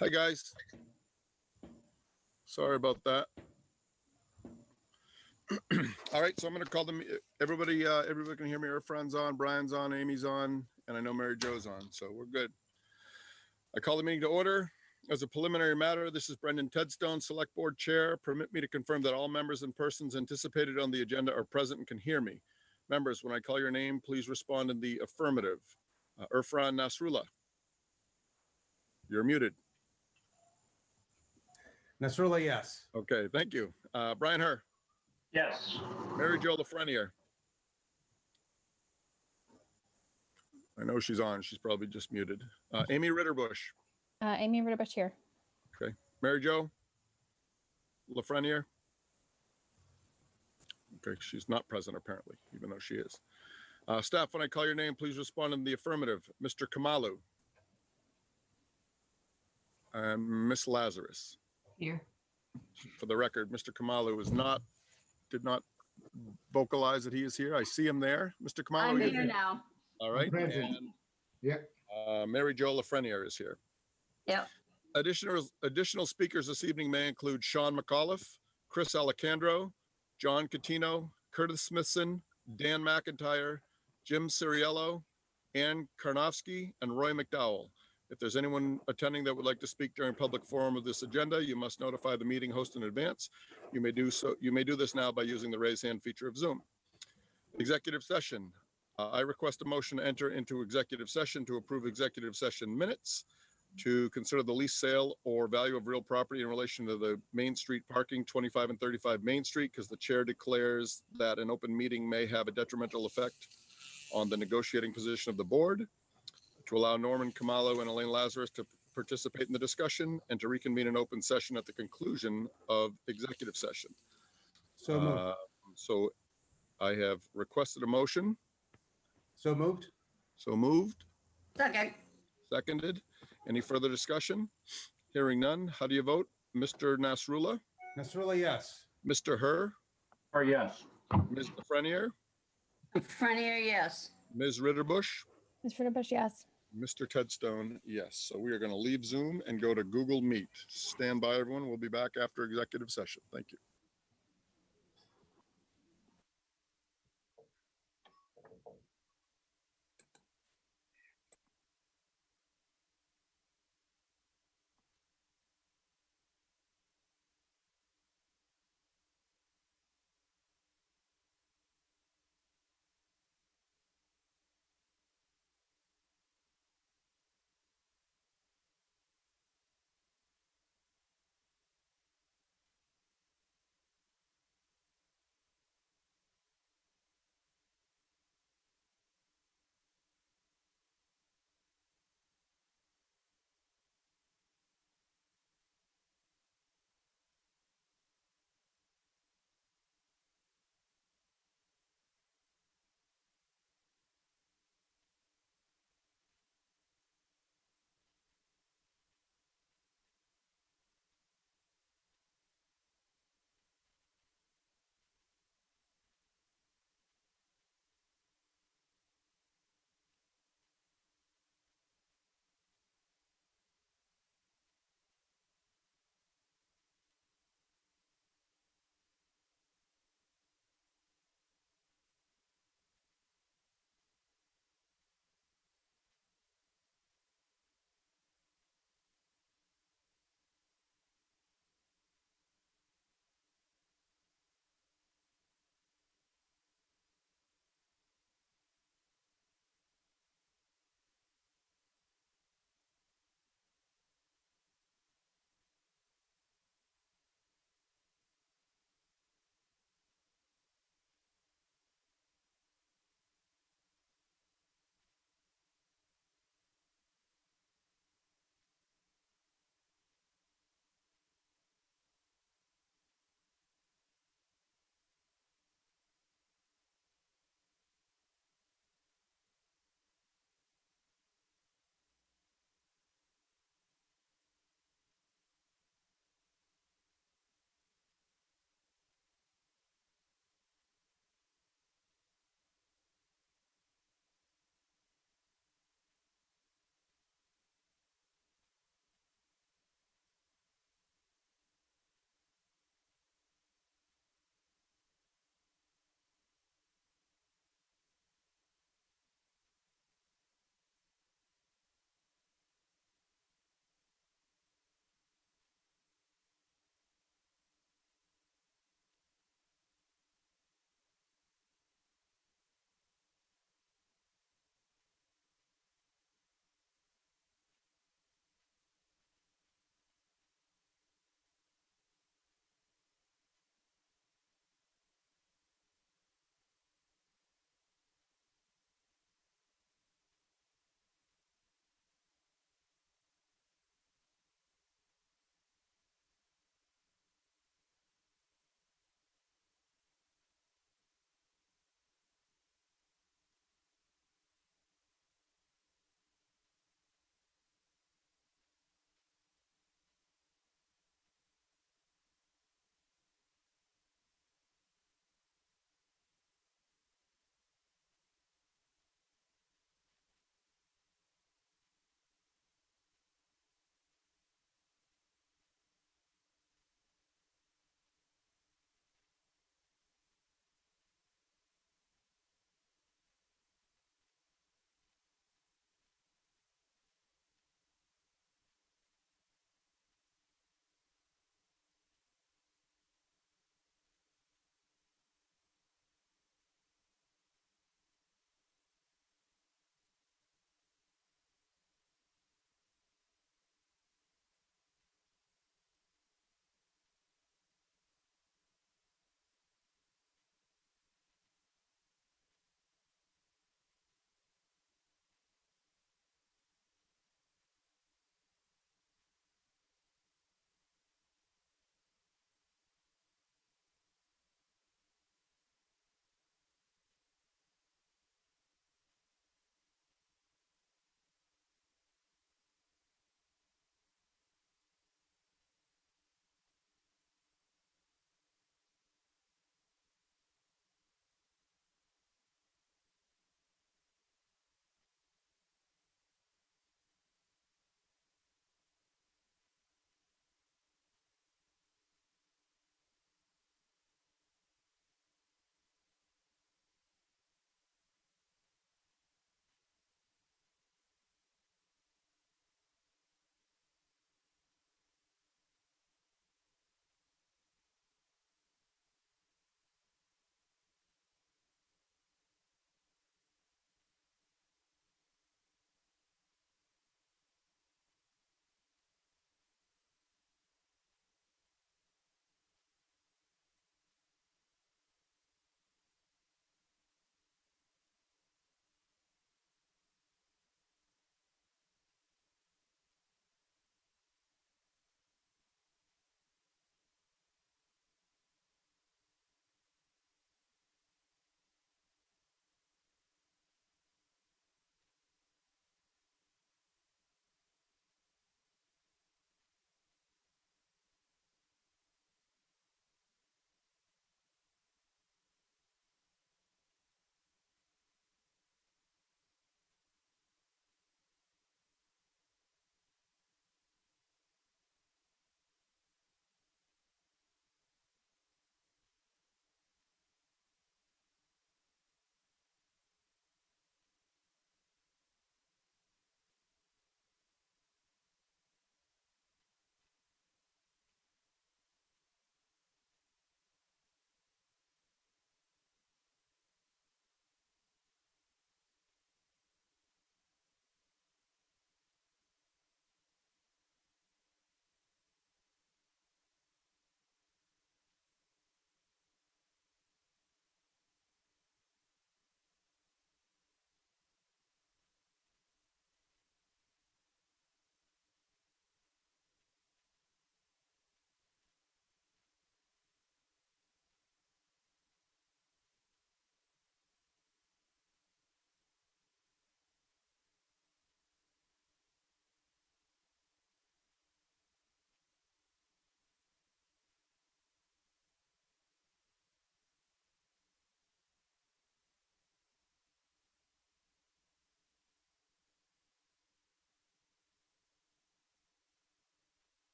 Hi, guys. Sorry about that. All right, so I'm going to call them. Everybody can hear me. Our friend's on, Brian's on, Amy's on, and I know Mary Jo's on, so we're good. I call the meeting to order. As a preliminary matter, this is Brendan Tedstone, Select Board Chair. Permit me to confirm that all members and persons anticipated on the agenda are present and can hear me. Members, when I call your name, please respond in the affirmative. Irfan Nasrullah, you're muted. Nasrullah, yes. Okay, thank you. Brian Herr. Yes. Mary Jo Lafreniere. I know she's on. She's probably just muted. Amy Ritterbush. Amy Ritterbush here. Okay. Mary Jo Lafreniere. Okay, she's not present apparently, even though she is. Staff, when I call your name, please respond in the affirmative. Mr. Kamalu. Miss Lazarus. Here. For the record, Mr. Kamalu did not vocalize that he is here. I see him there. Mr. Kamalu. I'm here now. All right. Present. And Yeah. Mary Jo Lafreniere is here. Yep. Additional speakers this evening may include Sean McAuliffe, Chris Alicandro, John Catino, Curtis Smithson, Dan McIntyre, Jim Ciriello, Ann Karnofsky, and Roy McDowell. If there's anyone attending that would like to speak during public forum of this agenda, you must notify the meeting host in advance. You may do this now by using the raise hand feature of Zoom. Executive session. I request a motion to enter into executive session to approve executive session minutes, to consider the lease, sale, or value of real property in relation to the Main Street parking, 25 and 35 Main Street, because the chair declares that an open meeting may have a detrimental effect on the negotiating position of the board, to allow Norman Kamalu and Elaine Lazarus to participate in the discussion, and to reconvene an open session at the conclusion of executive session. So moved. So I have requested a motion. So moved. So moved. Second. Seconded. Any further discussion? Hearing none. How do you vote? Mr. Nasrullah? Nasrullah, yes. Mr. Herr? Or yes. Ms. Lafreniere? Frenier, yes. Ms. Ritterbush? Ms. Ritterbush, yes. Mr. Tedstone, yes. So we are going to leave Zoom and go to Google Meet. Stand by, everyone. We'll be back after executive session. Thank you.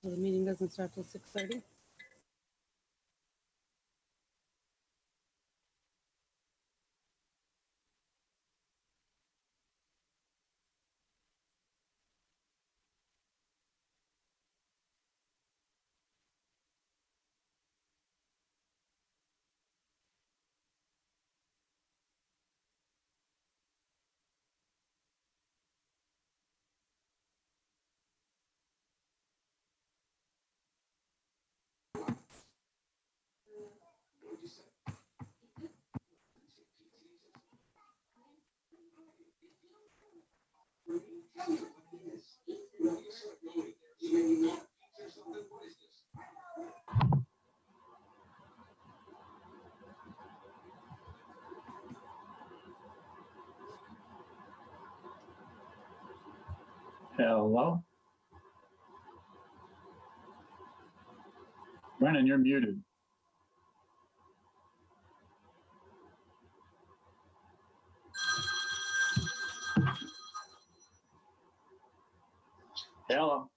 So the meeting doesn't start till 6:30. Hello? Brennan, you're muted. Hello?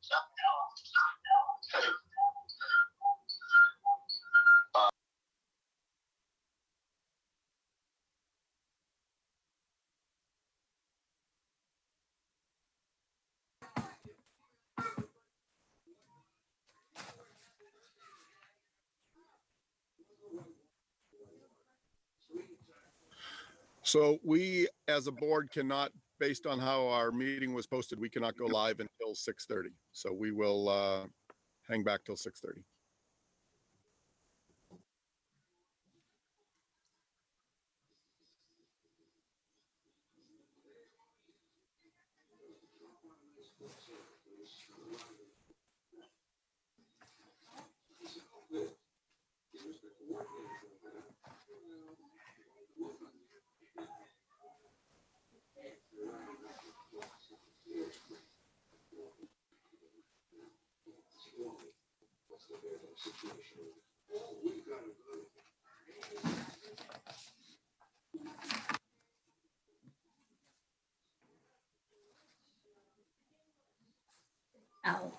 So we, as a board, cannot, based on how our meeting was posted, we cannot go live until 6:30. So we will hang back till 6:30. Ow.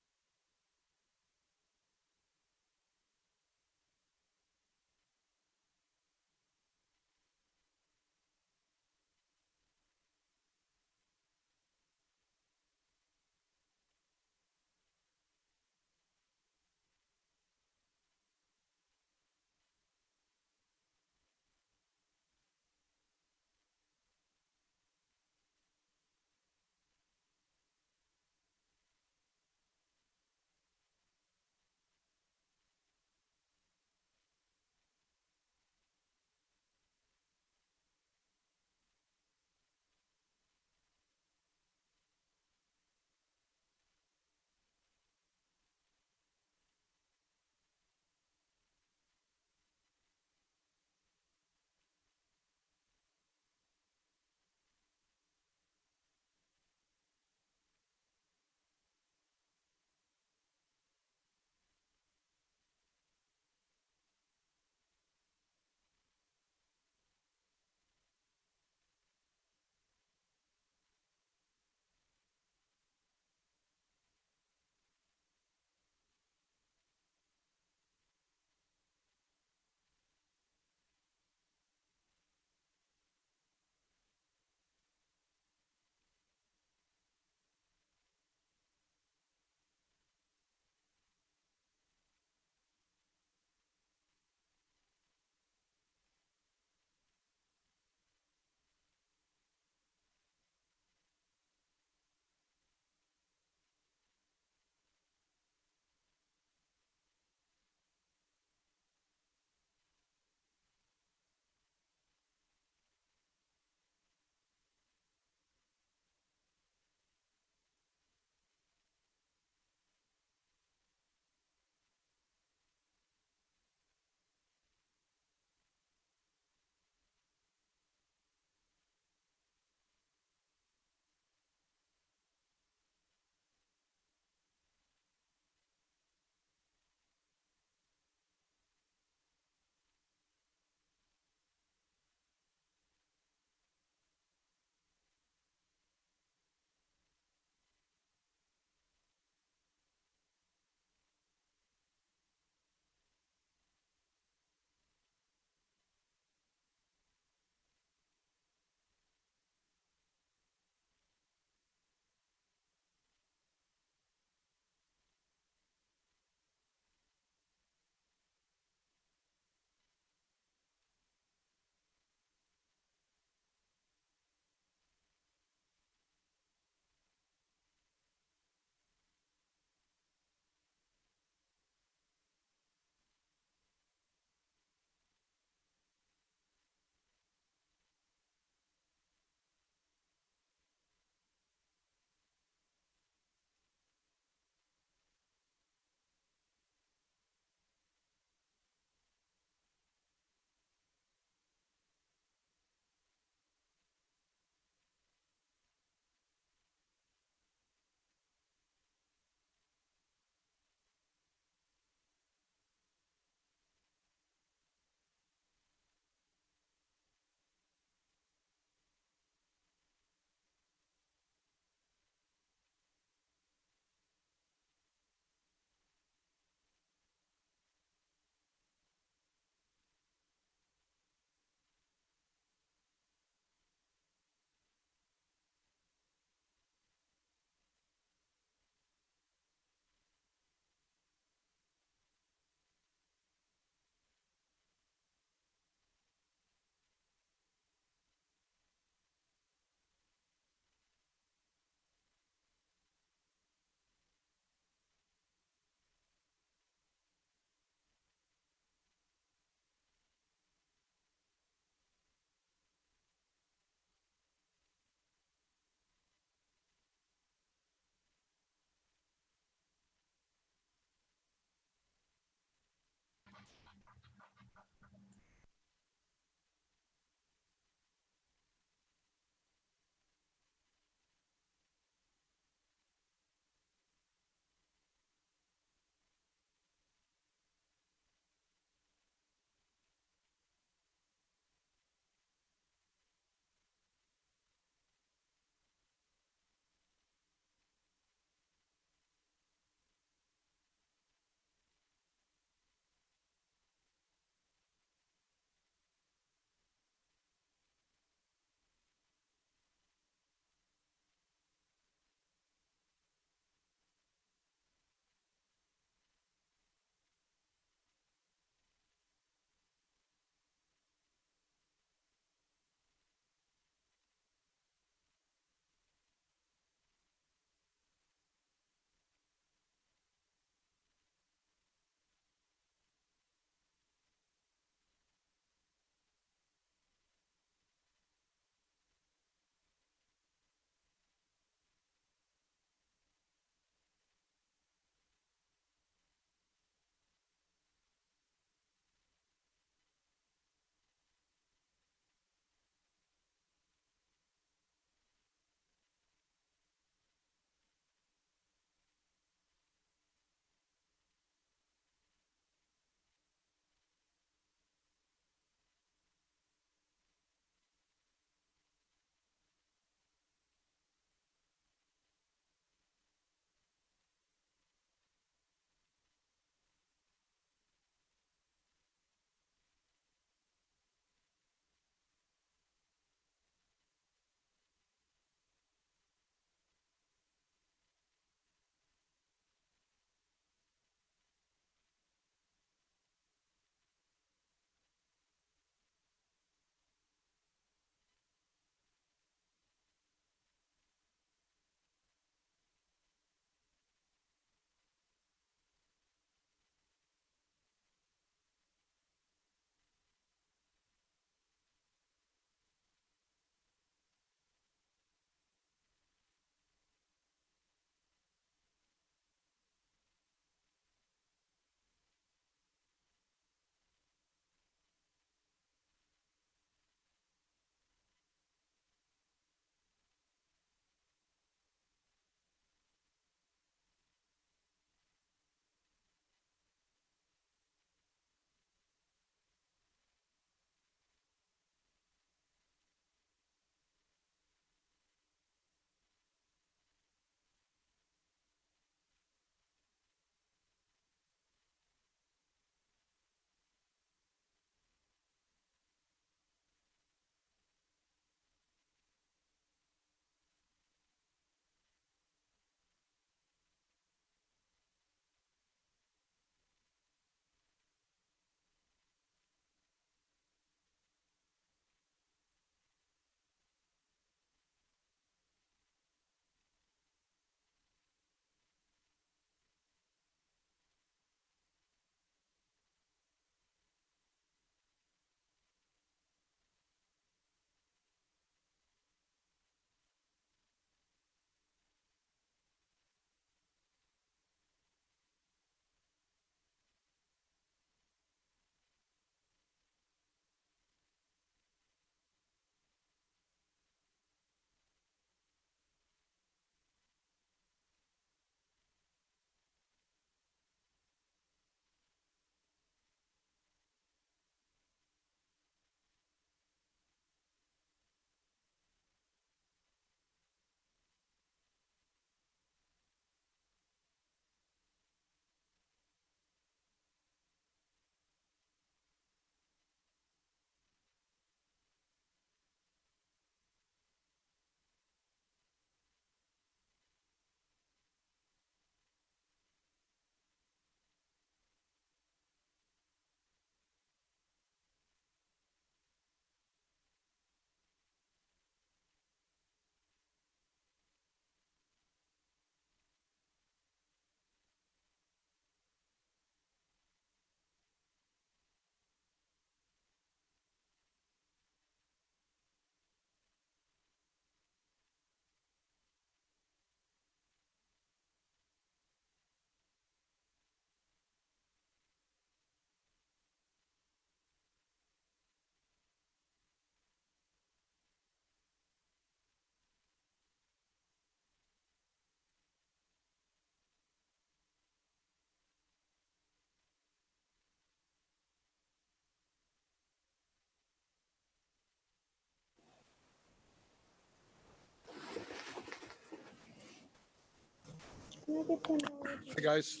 Hi, guys.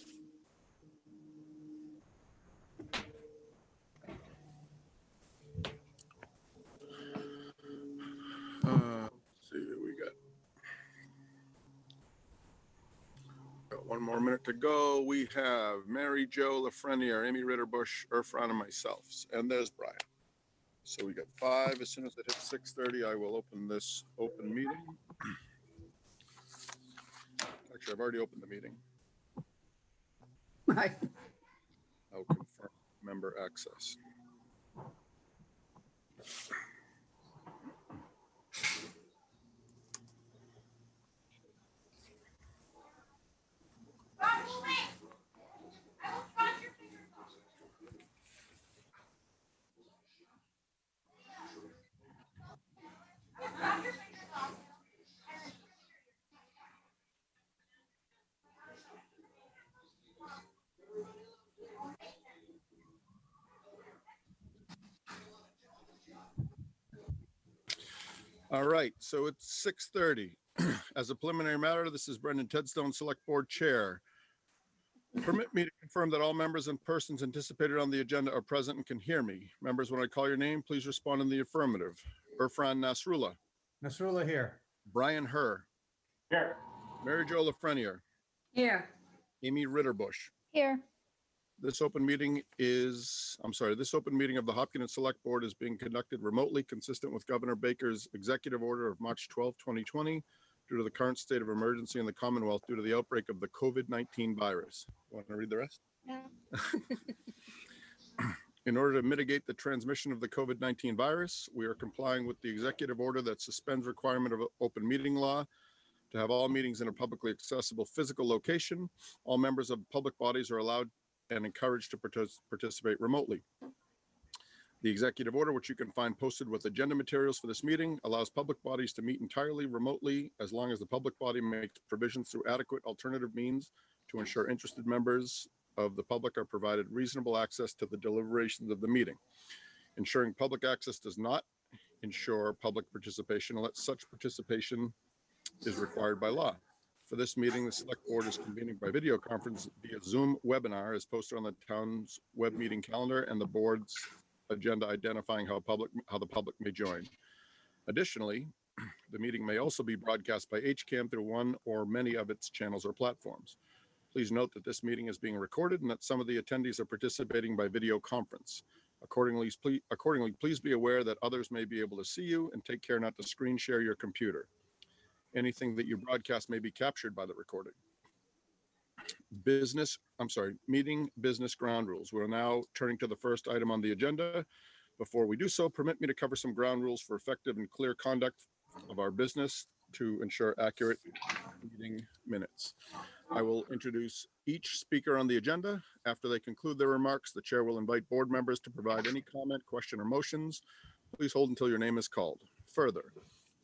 Let's see what we got 1 more minute to go. We have Mary Jo Lafreniere, Amy Ritterbusch, Irfan, and myself. And there's Brian. So we got 5. As soon as it hits 6:30, I will open this open meeting. Actually, I've already opened the meeting. Right. I'll confirm member access. All right, so it's 6:30. As a preliminary matter, this is Brendan Tedstone, Select Board Chair. Permit me to confirm that all members and persons anticipated on the agenda are present and can hear me. Members, when I call your name, please respond in the affirmative. Irfan Nasrullah, Nasrullah here. Brian Herr, Here. Mary Jo Lafreniere, Here. Amy Ritterbusch. Here. This open meeting of the Hopkins Select Board is being conducted remotely, consistent with Governor Baker's executive order of March 12, 2020, due to the current state of emergency in the Commonwealth due to the outbreak of the COVID-19 virus. Want to read the rest? Yeah. In order to mitigate the transmission of the COVID-19 virus, we are complying with the executive order that suspends requirement of open meeting law to have all meetings in a publicly accessible physical location. All members of public bodies are allowed and encouraged to participate remotely. The executive order, which you can find posted with agenda materials for this meeting, allows public bodies to meet entirely remotely as long as the public body makes provisions through adequate alternative means to ensure interested members of the public are provided reasonable access to the deliberations of the meeting. Ensuring public access does not ensure public participation unless such participation is required by law. For this meeting, the Select Board is convening by video conference via Zoom webinar as posted on the town's web meeting calendar and the board's agenda identifying how the public may join. Additionally, the meeting may also be broadcast by HCAM through one or many of its channels or platforms. Please note that this meeting is being recorded and that some of the attendees are participating by video conference. Accordingly, please be aware that others may be able to see you, and take care not to screen share your computer. Anything that you broadcast may be captured by the recording. Meeting business ground rules. We're now turning to the first item on the agenda. Before we do so, permit me to cover some ground rules for effective and clear conduct of our business to ensure accurate meeting minutes. I will introduce each speaker on the agenda. After they conclude their remarks, the chair will invite board members to provide any comment, question, or motions. Please hold until your name is called. Further,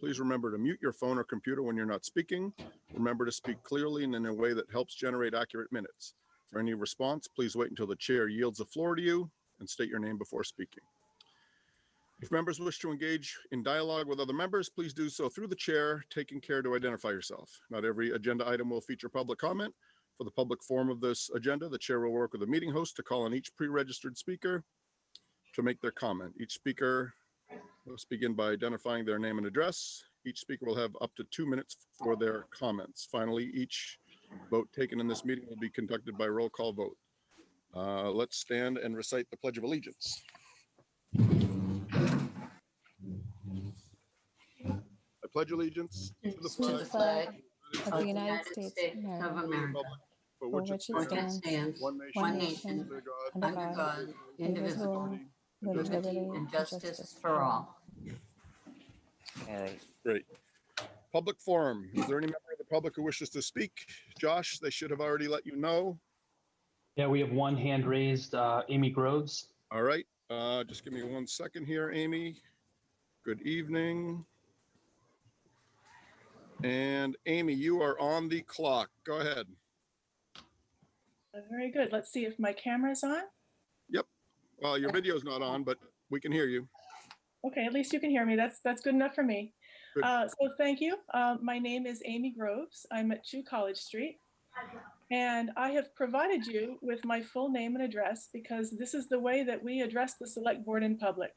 please remember to mute your phone or computer when you're not speaking. Remember to speak clearly and in a way that helps generate accurate minutes. For any response, please wait until the chair yields the floor to you and state your name before speaking. If members wish to engage in dialogue with other members, please do so through the chair, taking care to identify yourself. Not every agenda item will feature public comment. For the public forum of this agenda, the chair will work with the meeting host to call on each pre-registered speaker to make their comment. Each speaker must begin by identifying their name and address. Each speaker will have up to 2 minutes for their comments. Finally, each vote taken in this meeting will be conducted by roll call vote. Let's stand and recite the Pledge of Allegiance. I pledge allegiance to the To the flag flag Of the United States of of America, America, for for which it which it for which it stands, stands, stands, one nation, under God, under under God, God, indivisible, with justice. liberty and and justice for all. All right, great. Public forum. Is there any member of the public who wishes to speak? Josh, they should have already let you know. Yeah, we have one hand raised, Amy Groves. All right, just give me 1 second here, Amy. Good evening. And Amy, you are on the clock. Go ahead. Very good. Let's see if my camera's on. Well, your video's not on, but we can hear you. Okay, at least you can hear me. That's good enough for me. Good. So thank you. My name is Amy Groves. I'm at 2 College Street. And I have provided you with my full name and address because this is the way that we address the select board in public.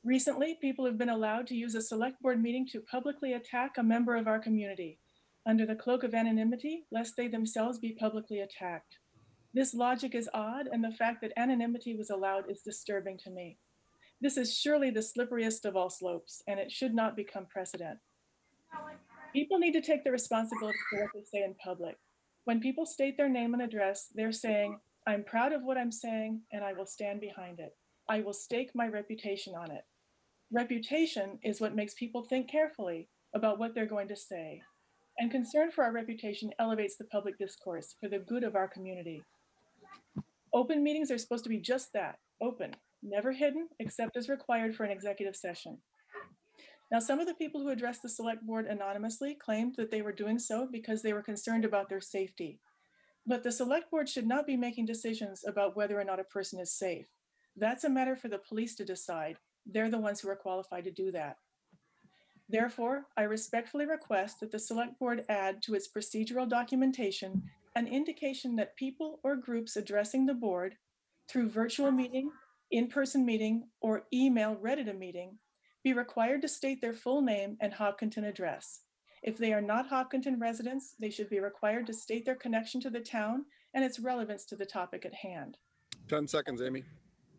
Recently, people have been allowed to use a select board meeting to publicly attack a member of our community under the cloak of anonymity, lest they themselves be publicly attacked. This logic is odd, and the fact that anonymity was allowed is disturbing to me. This is surely the slipperiest of all slopes, and it should not become precedent. People need to take the responsibility for what they say in public. When people state their name and address, they're saying, I'm proud of what I'm saying, and I will stand behind it. I will stake my reputation on it. Reputation is what makes people think carefully about what they're going to say. And concern for our reputation elevates the public discourse for the good of our community. Open meetings are supposed to be just that, open, never hidden, except as required for an executive session. Now, some of the people who addressed the select board anonymously claimed that they were doing so because they were concerned about their safety. But the select board should not be making decisions about whether or not a person is safe. That's a matter for the police to decide. They're the ones who are qualified to do that. Therefore, I respectfully request that the select board add to its procedural documentation an indication that people or groups addressing the board through virtual meeting, in-person meeting, or email read at a meeting be required to state their full name and Hopkinton address. If they are not Hopkinton residents, they should be required to state their connection to the town and its relevance to the topic at hand. 10 seconds, Amy.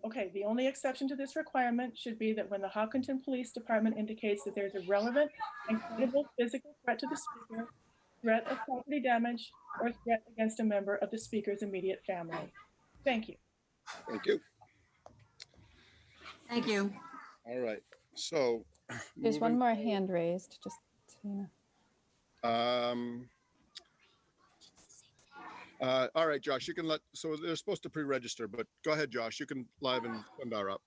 Okay, the only exception to this requirement should be that when the Hopkinton Police Department indicates that there's a relevant and credible physical threat to the speaker, threat of property damage, or threat against a member of the speaker's immediate family. Thank you. Thank you. Thank you. All right. So There's one moving more forward, hand raised, just so you know. All right, Josh, you can so they're supposed to pre-register, but go ahead, Josh. You can live and Sundar up.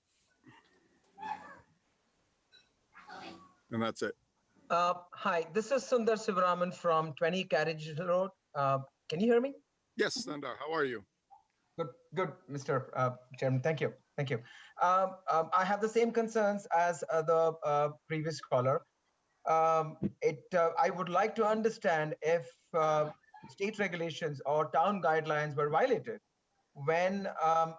And that's it. Hi, this is Sundar Sivaraman from 20 Carriage Road. Can you hear me? Yes, Sundar, how are you? Good, Mr. Chairman. Thank you. I have the same concerns as the previous caller. I would like to understand if state regulations or town guidelines were violated when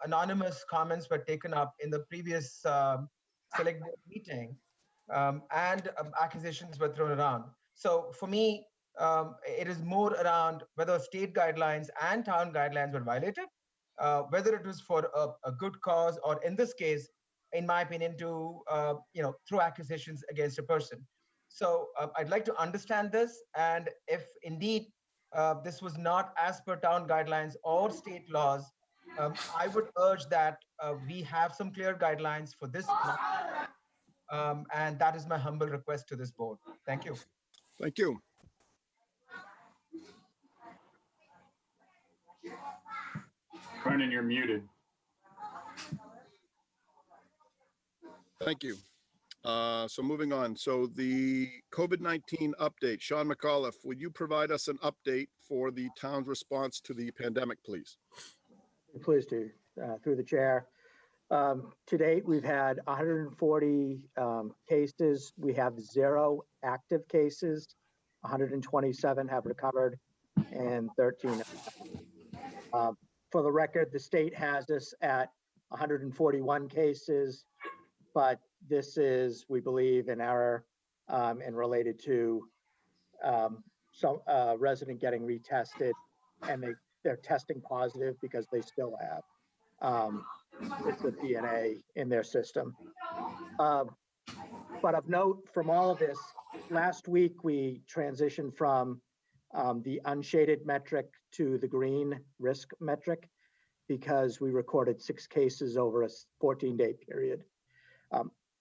anonymous comments were taken up in the previous select board meeting and accusations were thrown around. So for me, it is more around whether state guidelines and town guidelines were violated, whether it was for a good cause or, in this case, in my opinion, to throw accusations against a person. So I'd like to understand this, and if indeed this was not as per town guidelines or state laws, I would urge that we have some clear guidelines for this. And that is my humble request to this board. Thank you. Thank you. Brennan, you're muted. Thank you. So moving on. So the COVID-19 update, Sean McAuliffe, would you provide us an update for the town's response to the pandemic, please? Pleased to, through the chair. To date, we've had 140 cases. We have 0 active cases. 127 have recovered and 13. For the record, the state has us at 141 cases, but this is, we believe, an error and related to some resident getting retested, and they're testing positive because they still have bits of DNA in their system. But of note from all of this, last week we transitioned from the unshaded metric to the green risk metric because we recorded 6 cases over a 14-day period.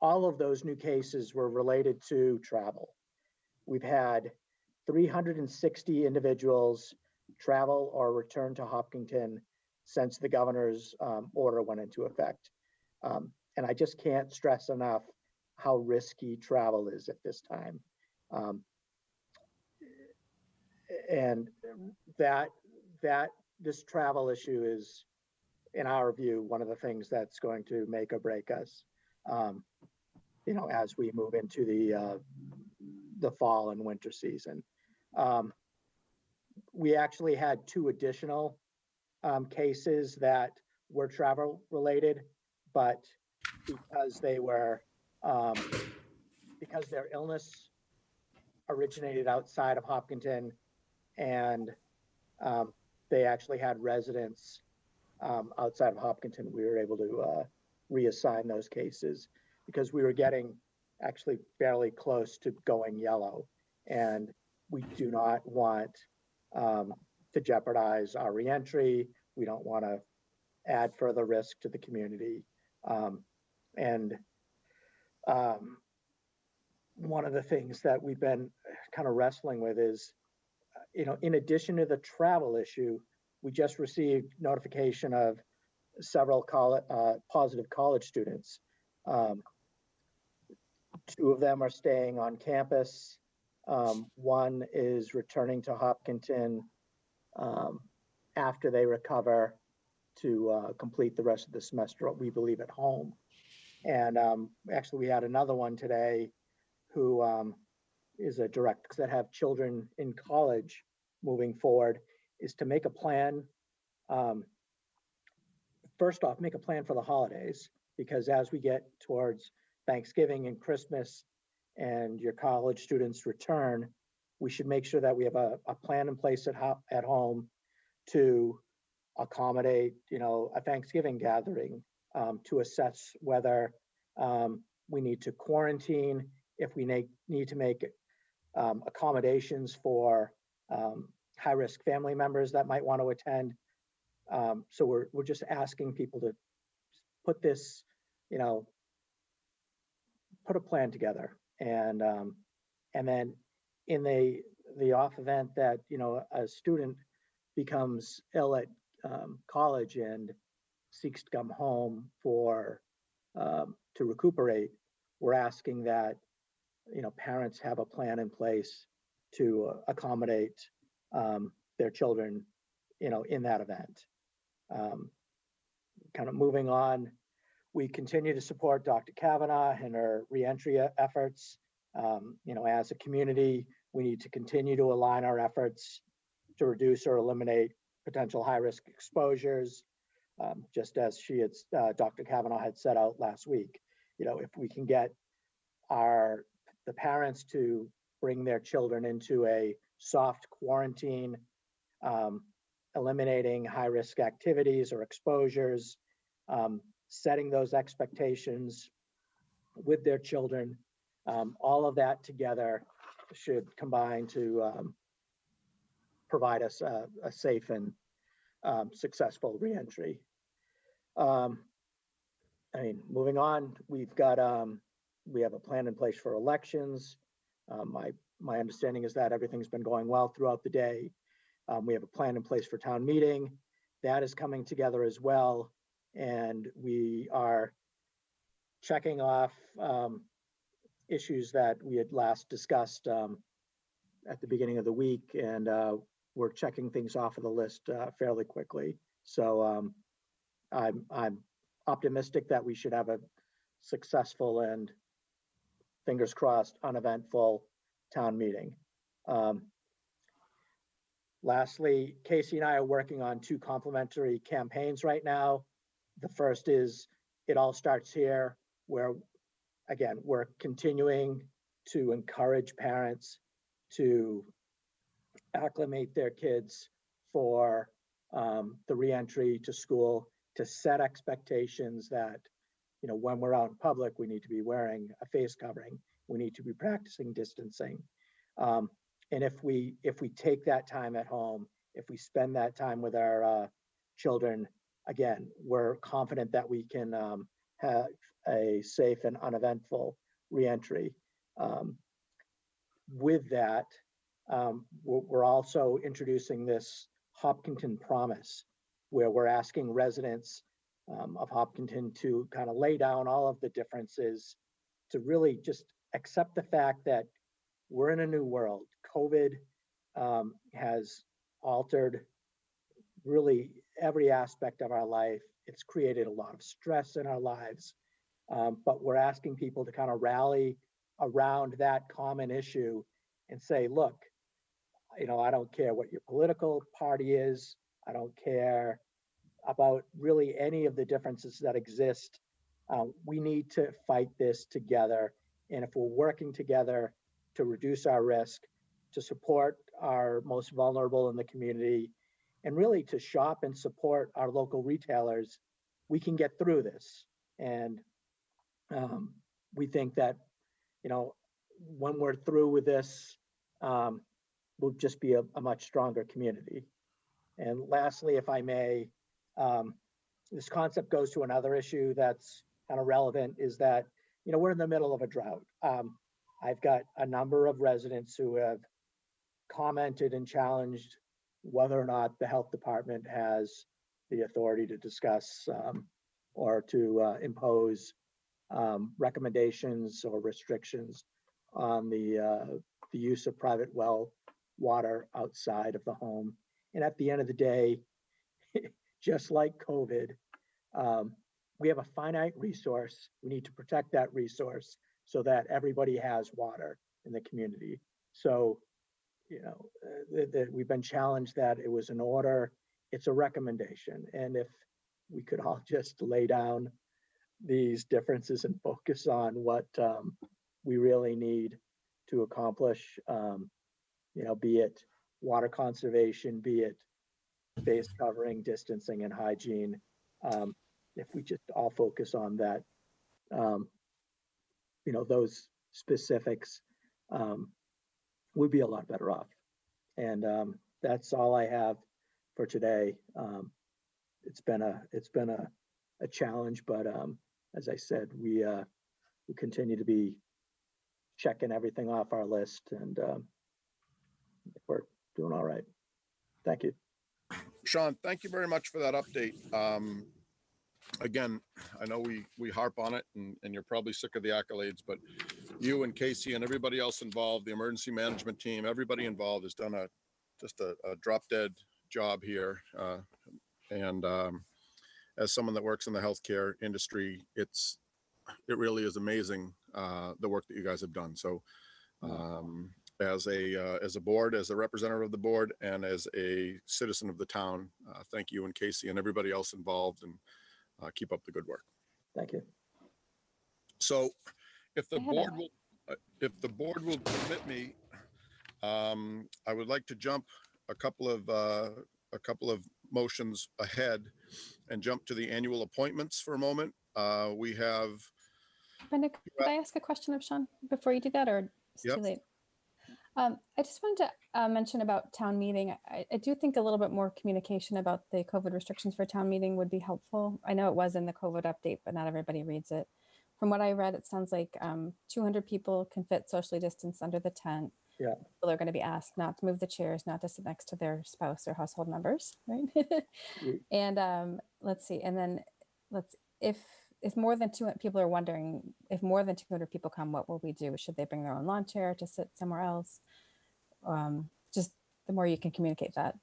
All of those new cases were related to travel. We've had 360 individuals travel or return to Hopkinton since the governor's order went into effect. And I just can't stress enough how risky travel is at this time. And that this travel issue is, in our view, one of the things that's going to make or break us, as we move into the fall and winter season. we actually had 2 additional cases that were travel related, but because they were, because their illness originated outside of Hopkinton, and they actually had residents outside of Hopkinton, we were able to reassign those cases because we were getting actually fairly close to going yellow, and we do not want to jeopardize our reentry. We don't want to add further risk to the community. And one of the things that we've been kind of wrestling with is, in addition to the travel issue, we just received notification of several positive college students. 2 of them are staying on campus. One is returning to Hopkinton after they recover to complete the rest of the semester, we believe, at home. And actually, we had another one today who is a director that have children in college moving forward, is to make a plan. First off, make a plan for the holidays, because as we get towards Thanksgiving and Christmas and your college students return, we should make sure that we have a plan in place at home to accommodate, a Thanksgiving gathering, to assess whether we need to quarantine, if we need to make accommodations for high-risk family members that might want to attend. So we're just asking people to put this, put a plan together, and then in the off event that a student becomes ill at college and seeks to come home to recuperate, we're asking that parents have a plan in place to accommodate their children in that event. Kind of moving on, we continue to support Dr. Kavanaugh and her reentry efforts. As a community, we need to continue to align our efforts to reduce or eliminate potential high-risk exposures, just as Dr. Kavanaugh had set out last week. If we can get the parents to bring their children into a soft quarantine, eliminating high-risk activities or exposures, setting those expectations with their children, all of that together should combine to provide us a safe and successful reentry. Moving on, we have a plan in place for elections. My understanding is that everything's been going well throughout the day. We have a plan in place for town meeting. That is coming together as well. And we are checking off issues that we had last discussed at the beginning of the week. And we're checking things off of the list fairly quickly. So I'm optimistic that we should have a successful and, fingers crossed, uneventful town meeting. Lastly, Casey and I are working on 2 complementary campaigns right now. The first is It All Starts Here, where, again, we're continuing to encourage parents to acclimate their kids for the reentry to school, to set expectations that, when we're out in public, we need to be wearing a face covering. We need to be practicing distancing. And if we take that time at home, if we spend that time with our children, again, we're confident that we can have a safe and uneventful reentry. With that, we're also introducing this Hopkinton Promise, where we're asking residents of Hopkinton to kind of lay down all of the differences, to really just accept the fact that we're in a new world. COVID has altered really every aspect of our life. It's created a lot of stress in our lives, but we're asking people to kind of rally around that common issue and say, look, I don't care what your political party is. I don't care about really any of the differences that exist. We need to fight this together. And if we're working together to reduce our risk, to support our most vulnerable in the community, and really to shop and support our local retailers, we can get through this. And we think that, when we're through with this, we'll just be a much stronger community. And lastly, if I may, this concept goes to another issue that's kind of relevant, is that, we're in the middle of a drought. I've got a number of residents who have commented and challenged whether or not the health department has the authority to discuss or to impose recommendations or restrictions on the use of private well water outside of the home. And at the end of the day, just like COVID, we have a finite resource. We need to protect that resource so that everybody has water in the community. So, we've been challenged that it was an order. It's a recommendation. And if we could all just lay down these differences and focus on what we really need to accomplish, be it water conservation, be it face covering, distancing, and hygiene. If we just all focus on that, those specifics, we'd be a lot better off. And that's all I have for today. It's been a challenge, but as I said, we continue to be checking everything off our list, and we're doing all right. Thank you. Sean, thank you very much for that update. Again, I know we harp on it, and you're probably sick of the accolades, but you and Casey and everybody else involved, the emergency management team, everybody involved has done just a drop dead job here. And as someone that works in the healthcare industry, it really is amazing the work that you guys have done. So as a board, as a representative of the board, and as a citizen of the town, thank you and Casey and everybody else involved, and keep up the good work. Thank you. So if the board will permit me, I would like to jump a couple of motions ahead and jump to the annual appointments for a moment. We have. Brenda, could I ask a question of Sean before you do that, or it's too late? I just wanted to mention about town meeting. I do think a little bit more communication about the COVID restrictions for town meeting would be helpful. I know it was in the COVID update, but not everybody reads it. From what I read, it sounds like 200 people can fit socially distanced under the tent. Yeah. People are going to be asked not to move the chairs, not to sit next to their spouse or household members, right? And let's see. And then if more than 200 people are wondering, if more than 200 people come, what will we do? Should they bring their own lawn chair to sit somewhere else? Just the more you can communicate that.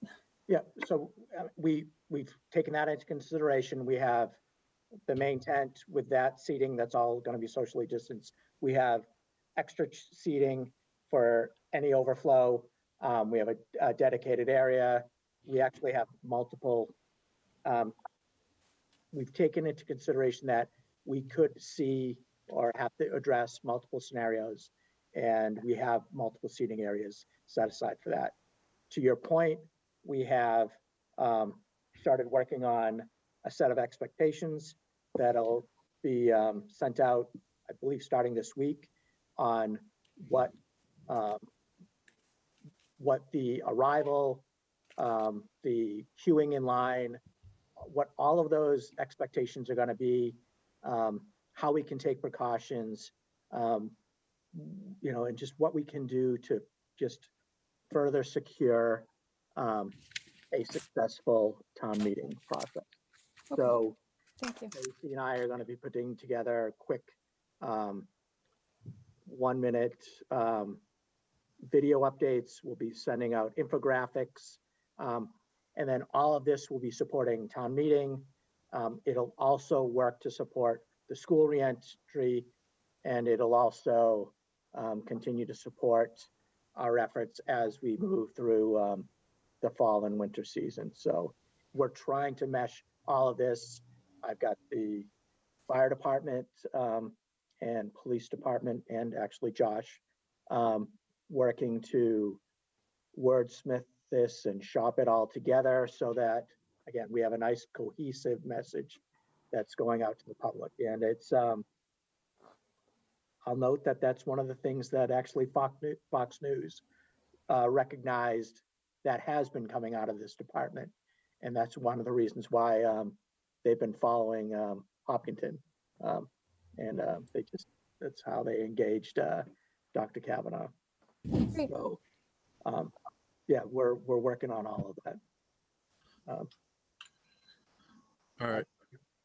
Yeah, so we've taken that into consideration. We have the main tent with that seating, that's all going to be socially distanced. We have extra seating for any overflow. We have a dedicated area. We actually have multiple. We've taken into consideration that we could see or have to address multiple scenarios, and we have multiple seating areas set aside for that. To your point, we have started working on a set of expectations that'll be sent out, I believe, starting this week, on what the arrival, the queuing in line, what all of those expectations are going to be, how we can take precautions, and just what we can do to just further secure a successful town meeting process. Okay. So thank you. Casey and I are going to be putting together quick 1-minute video updates. We'll be sending out infographics. And then all of this will be supporting town meeting. It'll also work to support the school reentry, and it'll also continue to support our efforts as we move through the fall and winter season. So we're trying to mesh all of this. I've got the fire department and police department, and actually Josh, working to wordsmith this and shop it all together so that, again, we have a nice cohesive message that's going out to the public. And it's, I'll note that that's one of the things that actually Fox News recognized that has been coming out of this department. And that's one of the reasons why they've been following Hopkinton. That's how they engaged Dr. Kavanaugh. Great. So, yeah, we're working on all of that. All right.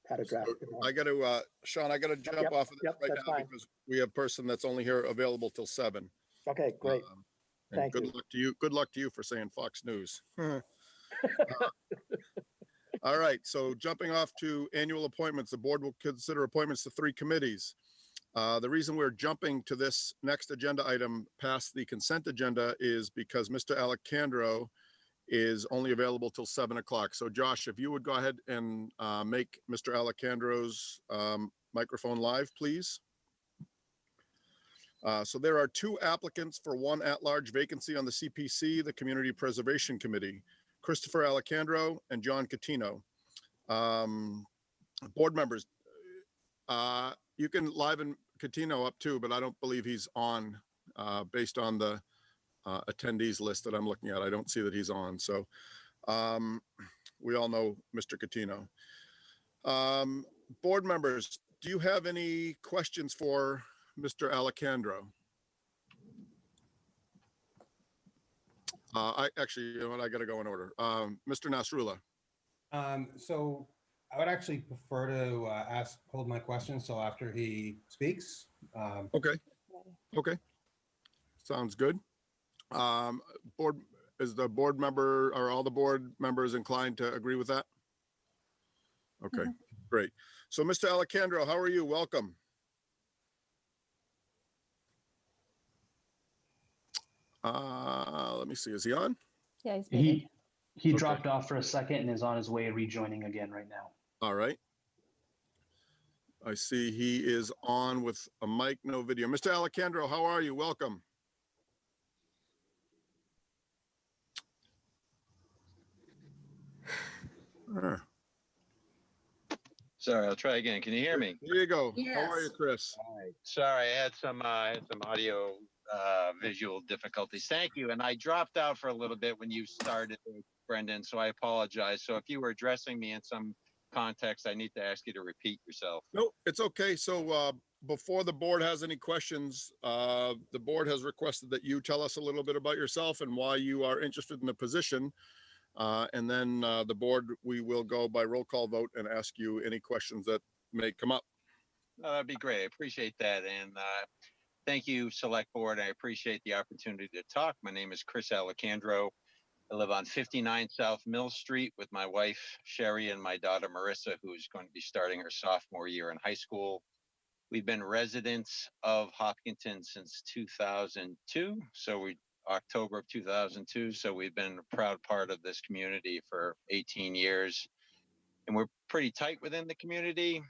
Had a draft. I got to, Sean, I got to jump Yep, off of this yep, right that's now fine. because we have a person that's only here available till 7. Okay, great. And Thank good you. luck to you. Good luck to you for saying Fox News. All right. So jumping off to annual appointments, the board will consider appointments to 3 committees. The reason we're jumping to this next agenda item past the consent agenda is because Mr. Alicandro is only available till 7 o'clock. So Josh, if you would go ahead and make Mr. Alicandro's microphone live, please. So there are 2 applicants for 1 at-large vacancy on the CPC, the Community Preservation Committee, Christopher Alicandro and John Catino. Board members, you can liven Catino up too, but I don't believe he's on based on the attendees list that I'm looking at. I don't see that he's on. So we all know Mr. Catino. Board members, do you have any questions for Mr. Alicandro? You know what? I got to go in order. Mr. Nasrullah. So I would actually prefer to hold my questions till after he speaks. Okay. Okay. Sounds good. Is the board member or all the board members inclined to agree with that? Okay, great. So Mr. Alicandro, how are you? Welcome. Let me see. Is he on? Yeah, he's muted. He Okay. dropped off for a second and is on his way rejoining again right now. All right. I see he is on with a mic, no video. Mr. Alicandro, how are you? Welcome. Sorry, I'll try again. Can you hear me? There you go. How are you, Yes. Chris? Sorry, I had some audio visual difficulties. Thank you. And I dropped out for a little bit when you started, Brendan, so I apologize. So if you were addressing me in some context, I need to ask you to repeat yourself. No, it's okay. So before the board has any questions, the board has requested that you tell us a little bit about yourself and why you are interested in the position. And then the board, we will go by roll call vote and ask you any questions that may come up. That'd be great. I appreciate that. And thank you, Select Board. I appreciate the opportunity to talk. My name is Chris Alicandro. I live on 59 South Mill Street with my wife, Sherry, and my daughter, Marissa, who's going to be starting her sophomore year in high school. We've been residents of Hopkinton since 2002. So October of 2002. So we've been a proud part of this community for 18 years. And we're pretty tight within the community.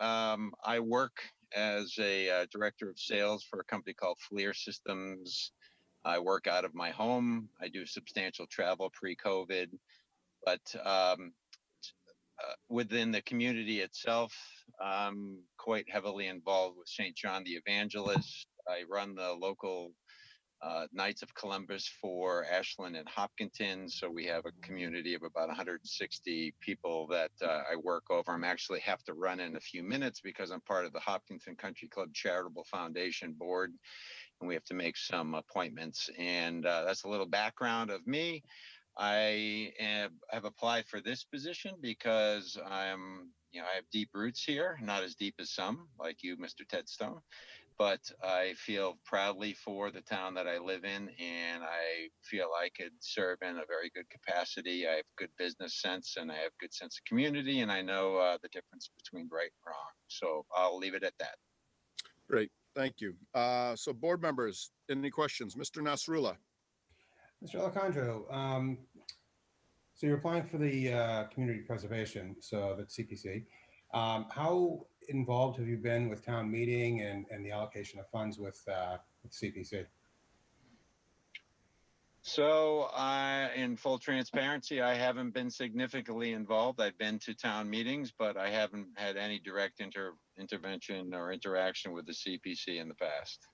I work as a director of sales for a company called Fleer Systems. I work out of my home. I do substantial travel pre-COVID, but within the community itself, I'm quite heavily involved with St. John the Evangelist. I run the local Knights of Columbus for Ashland and Hopkinton. So we have a community of about 160 people that I work over. I'm actually have to run in a few minutes because I'm part of the Hopkinton Country Club Charitable Foundation Board, and we have to make some appointments. And that's a little background of me. I have applied for this position because I have deep roots here, not as deep as some, like you, Mr. Tedstone. But I feel proudly for the town that I live in, and I feel I could serve in a very good capacity. I have good business sense, and I have good sense of community, and I know the difference between right and wrong. So I'll leave it at that. Great. Thank you. So board members, any questions? Mr. Nasrullah? Mr. Alicandro, so you're applying for the community preservation, so that's CPC. How involved have you been with town meeting and the allocation of funds with CPC? So, in full transparency, I haven't been significantly involved. I've been to town meetings, but I haven't had any direct intervention or interaction with the CPC in the past.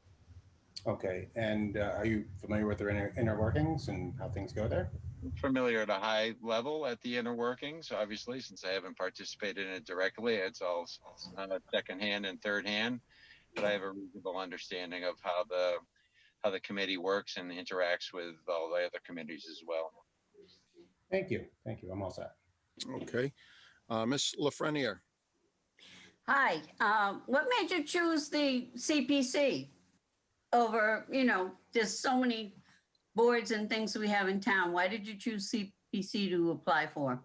Okay, and are you familiar with their inner workings and how things go there? Familiar at a high level at the inner workings, obviously, since I haven't participated in it directly. It's all second hand and third hand, but I have a reasonable understanding of how the committee works and interacts with all the other committees as well. Thank you. Thank you. I'm all set. Okay. Ms. Lafreniere? Hi, what made you choose the CPC over, there's so many boards and things we have in town. Why did you choose CPC to apply for?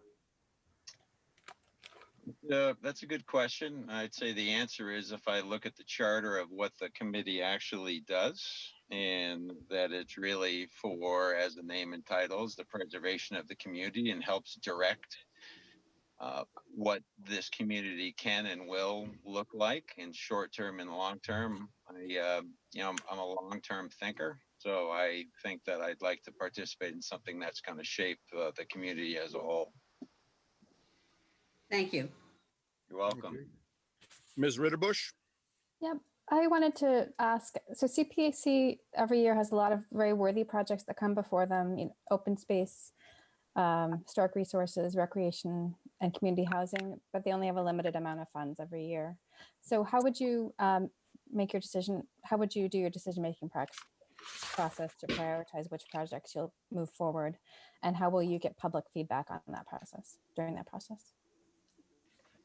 That's a good question. I'd say the answer is if I look at the charter of what the committee actually does, and that it's really for, as the name entitles, the preservation of the community and helps direct what this community can and will look like in short term and long term. I'm a long term thinker, so I think that I'd like to participate in something that's going to shape the community as a whole. Thank you. You're welcome. Okay. Ms. Ritterbusch? Yep. I wanted to ask, so CPAC every year has a lot of very worthy projects that come before them, open space, historic resources, recreation, and community housing, but they only have a limited amount of funds every year. So how would you make your decision? How would you do your decision-making process to prioritize which projects you'll move forward? And how will you get public feedback on that process, during that process?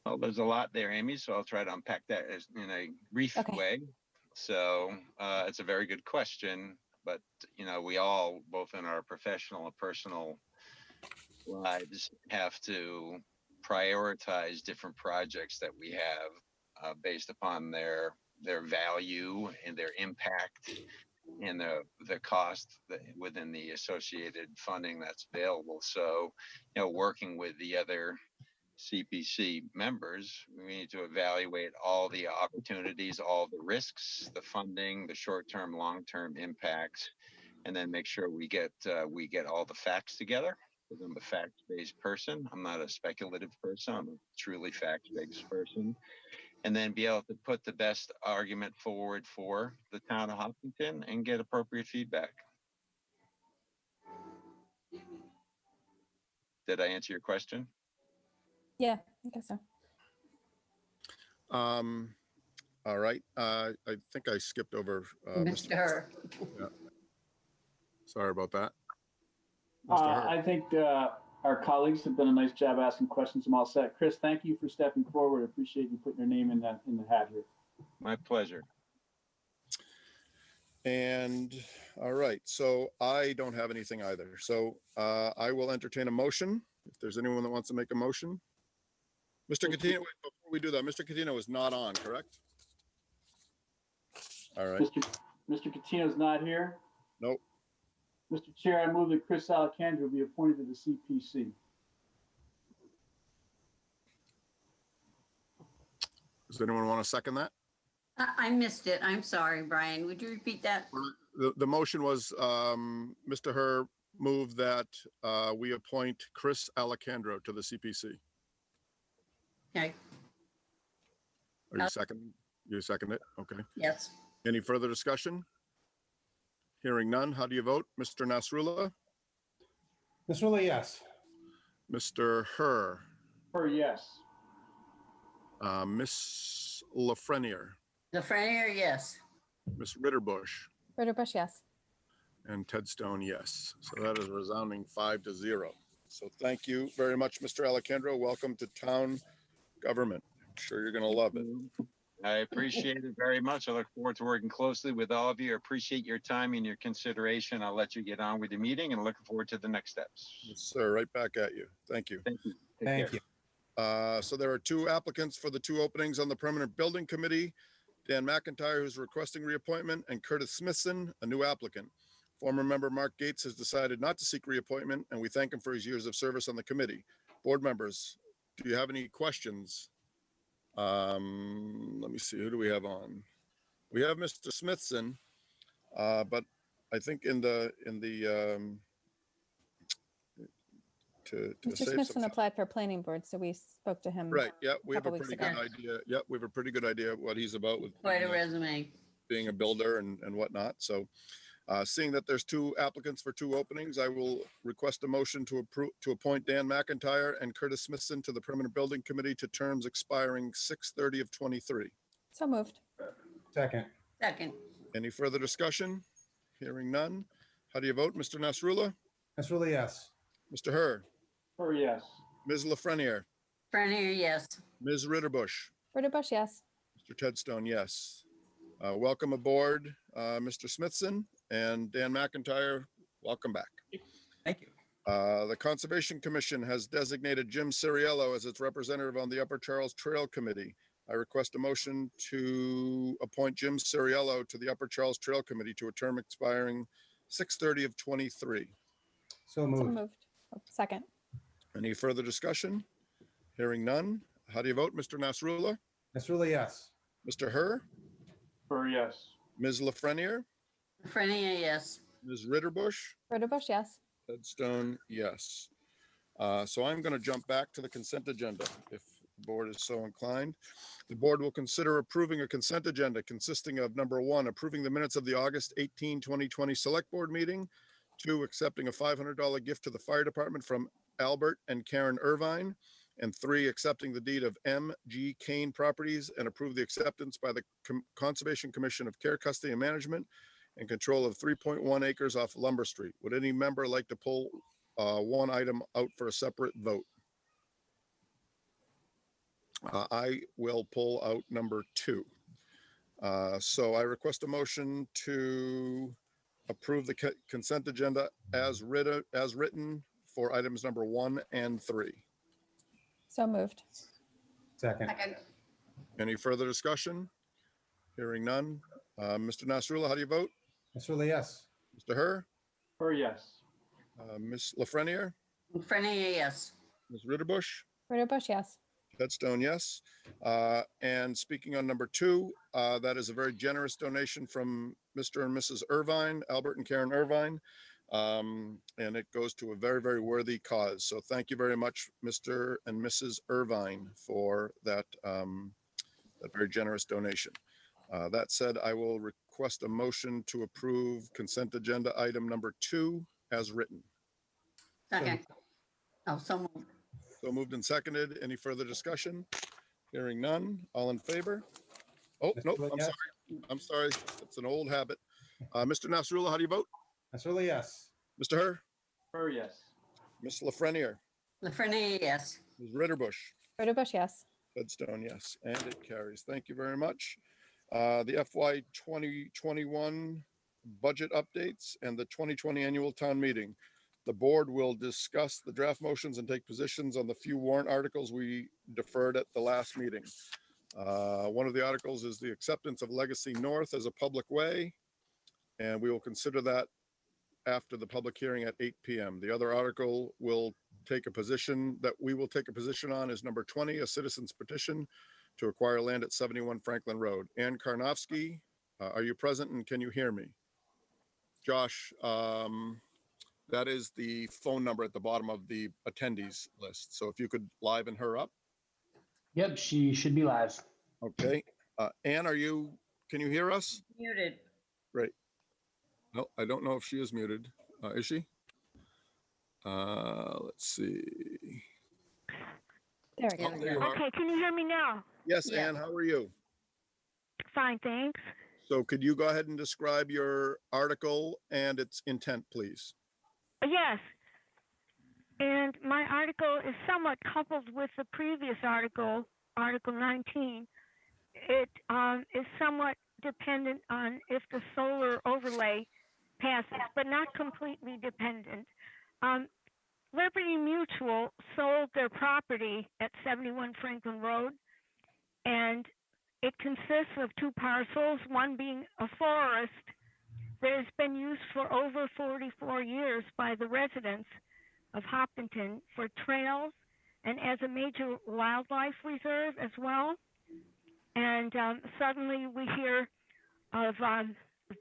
Well, there's a lot there, Amy, so I'll try to unpack that in a brief way. So it's a very good question, but we all, both in our professional and personal lives, have to prioritize different projects that we have based upon their value and their impact and the cost within the associated funding that's available. So, working with the other CPC members, we need to evaluate all the opportunities, all the risks, the funding, the short-term, long-term impacts, and then make sure we get all the facts together. Because I'm a fact-based person. I'm not a speculative person. I'm a truly fact-based person. And then be able to put the best argument forward for the town of Hopkinton and get appropriate feedback. Did I answer your question? Yeah, I guess so. All right. I think I skipped over Mr. Yeah. Sorry about that. I think our colleagues have done a nice job asking questions. I'm all set. Chris, thank you for stepping forward. I appreciate you putting your name in the hat here. My pleasure. And all right, so I don't have anything either. So I will entertain a motion if there's anyone that wants to make a motion. Mr. Catino, wait, before we do that, Mr. Catino is not on, correct? All right. Mr. Catino's not here. Nope. Mr. Chair, I move that Chris Alicandro be appointed to the CPC. Does anyone want to second that? I missed it. I'm sorry, Brian. Would you repeat that? The motion was Mr. Herr moved that we appoint Chris Alicandro to the CPC. Okay. Are you second? You second it? Okay. Yes. Any further discussion? Hearing none. How do you vote? Mr. Nasrullah? Nasrullah, yes. Mr. Herr? Herr, yes. Miss Lafreniere? Lafreniere, yes. Miss Ritterbusch? Ritterbusch, yes. And Tedstone, yes. So that is a resounding 5-0. So thank you very much, Mr. Alicandro. Welcome to town government. I'm sure you're going to love it. I appreciate it very much. I look forward to working closely with all of you. I appreciate your time and your consideration. I'll let you get on with the meeting and looking forward to the next steps. Yes, sir. Right back at you. Thank you. Thank you. Thank you. So there are two applicants for the two openings on the Permanent Building Committee. Dan McIntyre, who's requesting reappointment, and Curtis Smithson, a new applicant. Former member Mark Gates has decided not to seek reappointment, and we thank him for his years of service on the committee. Board members, do you have any questions? Let me see, who do we have on? We have Mr. Smithson, but I think to Mr. save Smithson some, applied for planning board, so we spoke to him. right, yeah, we have a couple weeks pretty good ago. idea. Yep, we have a pretty good idea what he's about with Quite a resume. being a builder and whatnot. So seeing that there's 2 applicants for 2 openings, I will request a motion to appoint Dan McIntyre and Curtis Smithson to the Permanent Building Committee to terms expiring 6/30 of 23. So moved. Second. Second. Any further discussion? Hearing none. How do you vote, Mr. Nasrullah? Nasrullah, yes. Mr. Herr? Herr, yes. Ms. Lafreniere? Frenier, yes. Ms. Ritterbusch? Ritterbusch, yes. Mr. Tedstone, yes. Welcome aboard, Mr. Smithson, and Dan McIntyre, welcome back. Thank you. The Conservation Commission has designated Jim Ciriello as its representative on the Upper Charles Trail Committee. I request a motion to appoint Jim Ciriello to the Upper Charles Trail Committee to a term expiring 6/30 of 23. So So moved. moved. Oh, second. Any further discussion? Hearing none. How do you vote, Mr. Nasrullah? Nasrullah, yes. Mr. Herr? Herr, yes. Ms. Lafreniere? Frenier, yes. Ms. Ritterbusch? Ritterbusch, yes. Tedstone, yes. So I'm going to jump back to the consent agenda if the board is so inclined. The board will consider approving a consent agenda consisting of number 1, approving the minutes of the August 18, 2020 Select Board meeting. 2, accepting a $500 gift to the fire department from Albert and Karen Irvine. And 3, accepting the deed of M.G. Kane Properties and approve the acceptance by the Conservation Commission of care, custody, and management and control of 3.1 acres off Lumber Street. Would any member like to pull one item out for a separate vote? I will pull out number 2. So I request a motion to approve the consent agenda as written for items number 1 and 3. So moved. Second. Second. Any further discussion? Hearing none. Mr. Nasrullah, how do you vote? Nasrullah, yes. Mr. Herr? Herr, yes. Ms. Lafreniere? Frenier, yes. Ms. Ritterbusch? Ritterbusch, yes. Headstone, yes. And speaking on number 2, that is a very generous donation from Mr. and Mrs. Irvine, Albert and Karen Irvine. And it goes to a very, very worthy cause. So thank you very much, Mr. and Mrs. Irvine, for that, that very generous donation. That said, I will request a motion to approve consent agenda item number 2 as written. Second. Oh, so moved. So moved and seconded. Any further discussion? Hearing none. All in favor? Oh, no, Nasrullah, I'm yes. sorry. I'm sorry. It's an old habit. Mr. Nasrullah, how do you vote? Nasrullah, yes. Mr. Herr? Herr, yes. Ms. Lafreniere? Frenier, yes. Ms. Ritterbusch? Ritterbusch, yes. Tedstone, yes, and it carries. Thank you very much. The FY 2021 budget updates and the 2020 annual town meeting. The board will discuss the draft motions and take positions on the few warrant articles we deferred at the last meeting. One of the articles is the acceptance of Legacy North as a public way, and we will consider that after the public hearing at 8 p.m. The other article will take a position that we will take a position on is number 20, a citizen's petition to acquire land at 71 Franklin Road. Ann Karnofsky, are you present and can you hear me? Josh, that is the phone number at the bottom of the attendees list. So if you could liven her up. Yep, she should be live. Okay. Ann, can you hear us? Muted. Great. No, I don't know if she is muted. Is she? Let's see. There we Oh, go. there you are. Okay, can you hear me now? Yes, Yeah. Ann, how are you? Fine, thanks. So could you go ahead and describe your article and its intent, please? Yes. And my article is somewhat coupled with the previous article, Article 19. It is somewhat dependent on if the solar overlay passes, but not completely dependent. Liberty Mutual sold their property at 71 Franklin Road, and it consists of two parcels, one being a forest that has been used for over 44 years by the residents of Hopkinton for trails and as a major wildlife reserve as well. And suddenly we hear of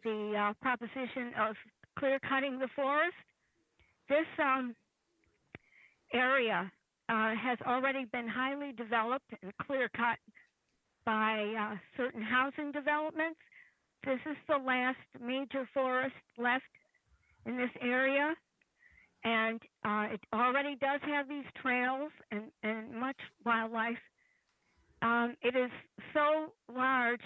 the proposition of clear cutting the forest. This area has already been highly developed and clear cut by certain housing developments. This is the last major forest left in this area. And it already does have these trails and much wildlife. It is so large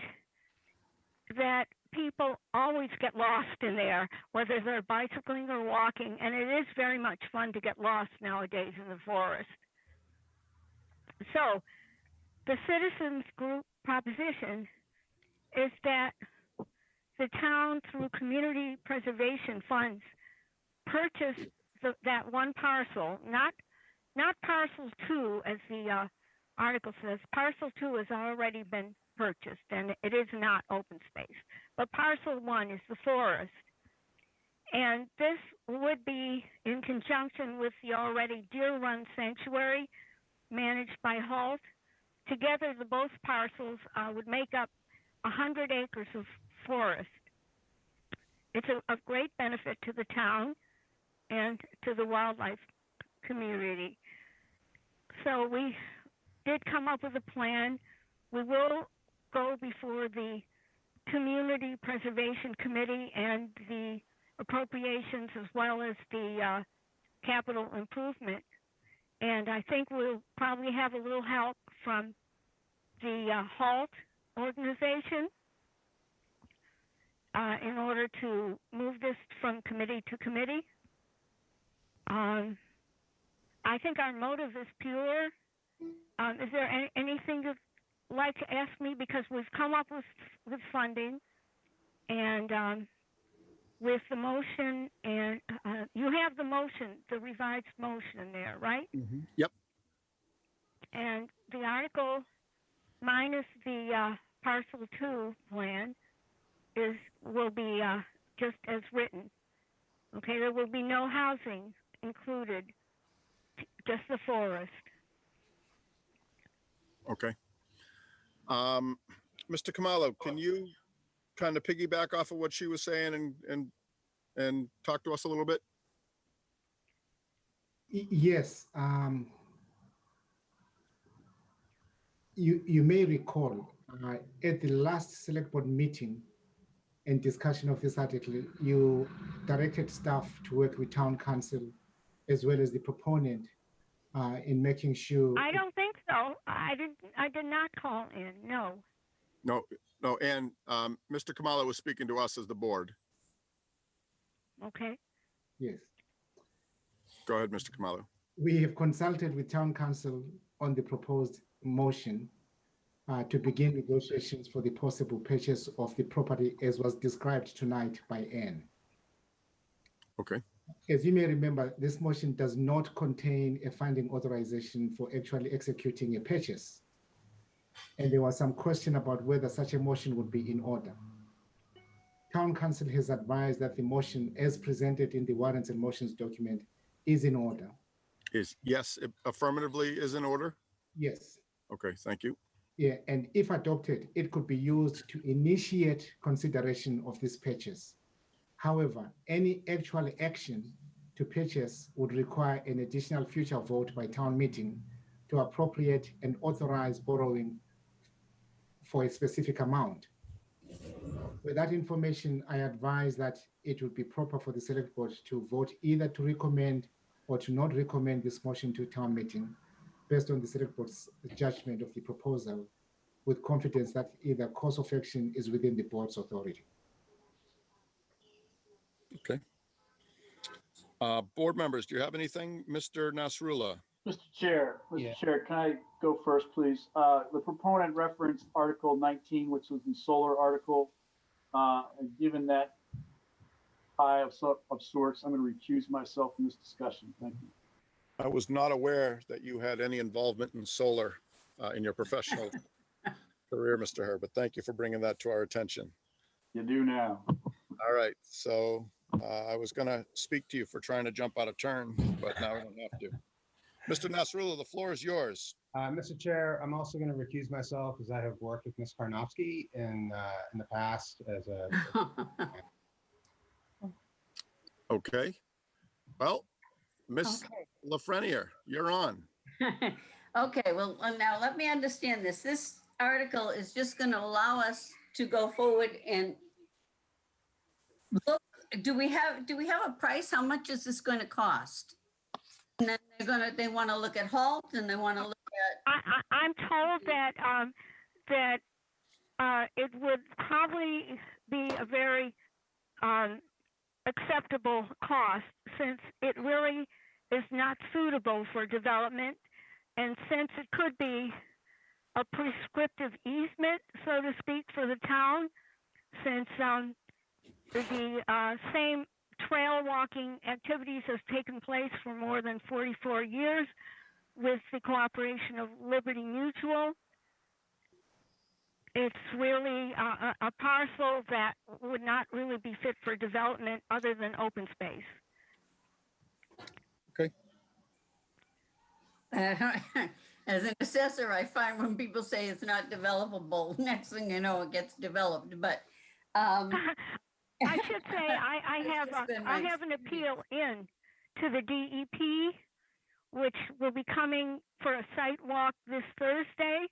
that people always get lost in there, whether they're bicycling or walking, and it is very much fun to get lost nowadays in the forest. So the citizens group proposition is that the town, through community preservation funds, purchase that one parcel, not parcel 2 as the article says. Parcel 2 has already been purchased and it is not open space, but parcel 1 is the forest. And this would be in conjunction with the already Deer Run Sanctuary managed by HALT. Together, the both parcels would make up 100 acres of forest. It's of great benefit to the town and to the wildlife community. So we did come up with a plan. We will go before the Community Preservation Committee and the appropriations as well as the capital improvement. And I think we'll probably have a little help from the HALT organization in order to move this from committee to committee. I think our motive is pure. Is there anything you'd like to ask me? Because we've come up with funding and with the motion, and you have the motion, the revised motion there, right? Mm-hmm. Yep. And the article minus the parcel 2 plan will be just as written. Okay, there will be no housing included, just the forest. Okay. Mr. Kamalo, can you kind of piggyback off of what she was saying and talk to us a little bit? Yes. You may recall at the last select board meeting and discussion of this article, you directed staff to work with town council as well as the proponent in making sure. I don't think so. I did not call in. No. No. And Mr. Kamala was speaking to us as the board. Okay. Yes. Go ahead, Mr. Kamala. We have consulted with town council on the proposed motion to begin negotiations for the possible purchase of the property as was described tonight by Anne. Okay. As you may remember, this motion does not contain a funding authorization for actually executing a purchase. And there was some question about whether such a motion would be in order. Town council has advised that the motion as presented in the warrants and motions document is in order. Yes, affirmatively is in order? Yes. Okay, thank you. Yeah, and if adopted, it could be used to initiate consideration of this purchase. However, any actual action to purchase would require an additional future vote by town meeting to appropriate and authorize borrowing for a specific amount. With that information, I advise that it would be proper for the select board to vote either to recommend or to not recommend this motion to town meeting based on the select board's judgment of the proposal, with confidence that either course of action is within the board's authority. Okay. Board members, do you have anything? Mr. Nasrullah? Mr. Chair, can I go first, please? The proponent referenced Article 19, which was the solar article. And given that of sorts, I'm going to recuse myself from this discussion. Thank you. I was not aware that you had any involvement in solar in your professional career, Mr. Herbert. Thank you for bringing that to our attention. You do now. All right, so I was going to speak to you for trying to jump out of turn, but now I don't have to. Mr. Nasrullah, the floor is yours. Mr. Chair, I'm also going to recuse myself as I have worked with Ms. Karnofsky in the past as a. Okay. Well, Ms. Okay. Lafreniere, you're on. Okay, well, now let me understand this. This article is just going to allow us to go forward and look. Do we have a price? How much is this going to cost? And then they want to look at halt, and they want to look at. I'm told that it would probably be a very acceptable cost, since it really is not suitable for development, and since it could be a prescriptive easement, so to speak, for the town, since the same trail walking activities has taken place for more than 44 years with the cooperation of Liberty Mutual. It's really a parcel that would not really be fit for development other than open space. Okay. As an assessor, I find when people say it's not developable, next thing you know, it gets developed. But I should say I have an appeal in to the DEP, which will be coming for a site walk this Thursday,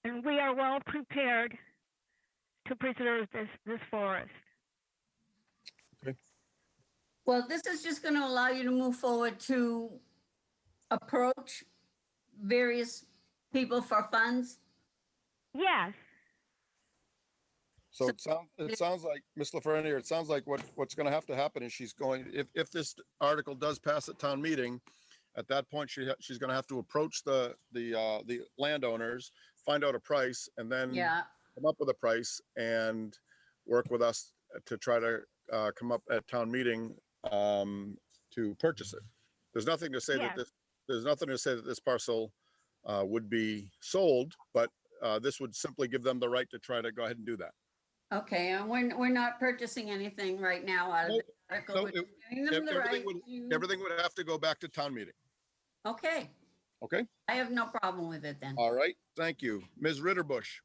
and we are well prepared to preserve this forest. Okay. Well, this is just going to allow you to move forward to approach various people for funds. Yes. So it sounds like, Ms. Lafreniere, it sounds like what's going to have to happen is she's going, if this article does pass at town meeting, at that point she's going to have to approach the landowners, find out a price, and then come up with a price and work with us to try to come up at town meeting to purchase it. There's nothing to say that this parcel would be sold, but this would simply give them the right to try to go ahead and do that. Okay, and we're not purchasing anything right now out of the article. No, We're giving them the right everything would have to go back to town meeting. Okay. Okay. I have no problem with it then. All right. Thank you. Ms. Ritterbusch.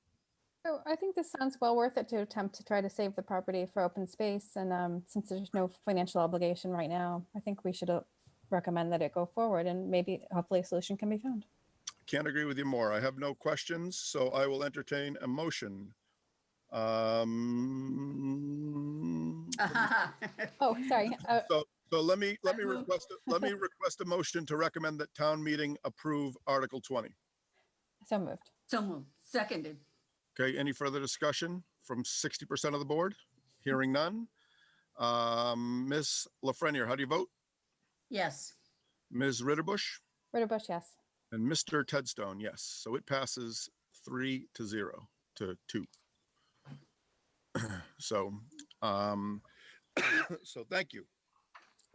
So I think this sounds well worth it to attempt to try to save the property for open space. And since there's no financial obligation right now, I think we should recommend that it go forward, and maybe hopefully a solution can be found. Can't agree with you more. I have no questions, so I will entertain a motion. Oh, sorry. So let me request a motion to recommend that town meeting approve Article 20. So moved. So moved. Seconded. Okay, any further discussion from 60% of the board? Hearing none. Ms. Lafreniere, how do you vote? Yes. Ms. Ritterbusch? Ritterbusch, yes. And Mr. Tedstone, yes. So it passes 3-0 to 2. So, so thank you.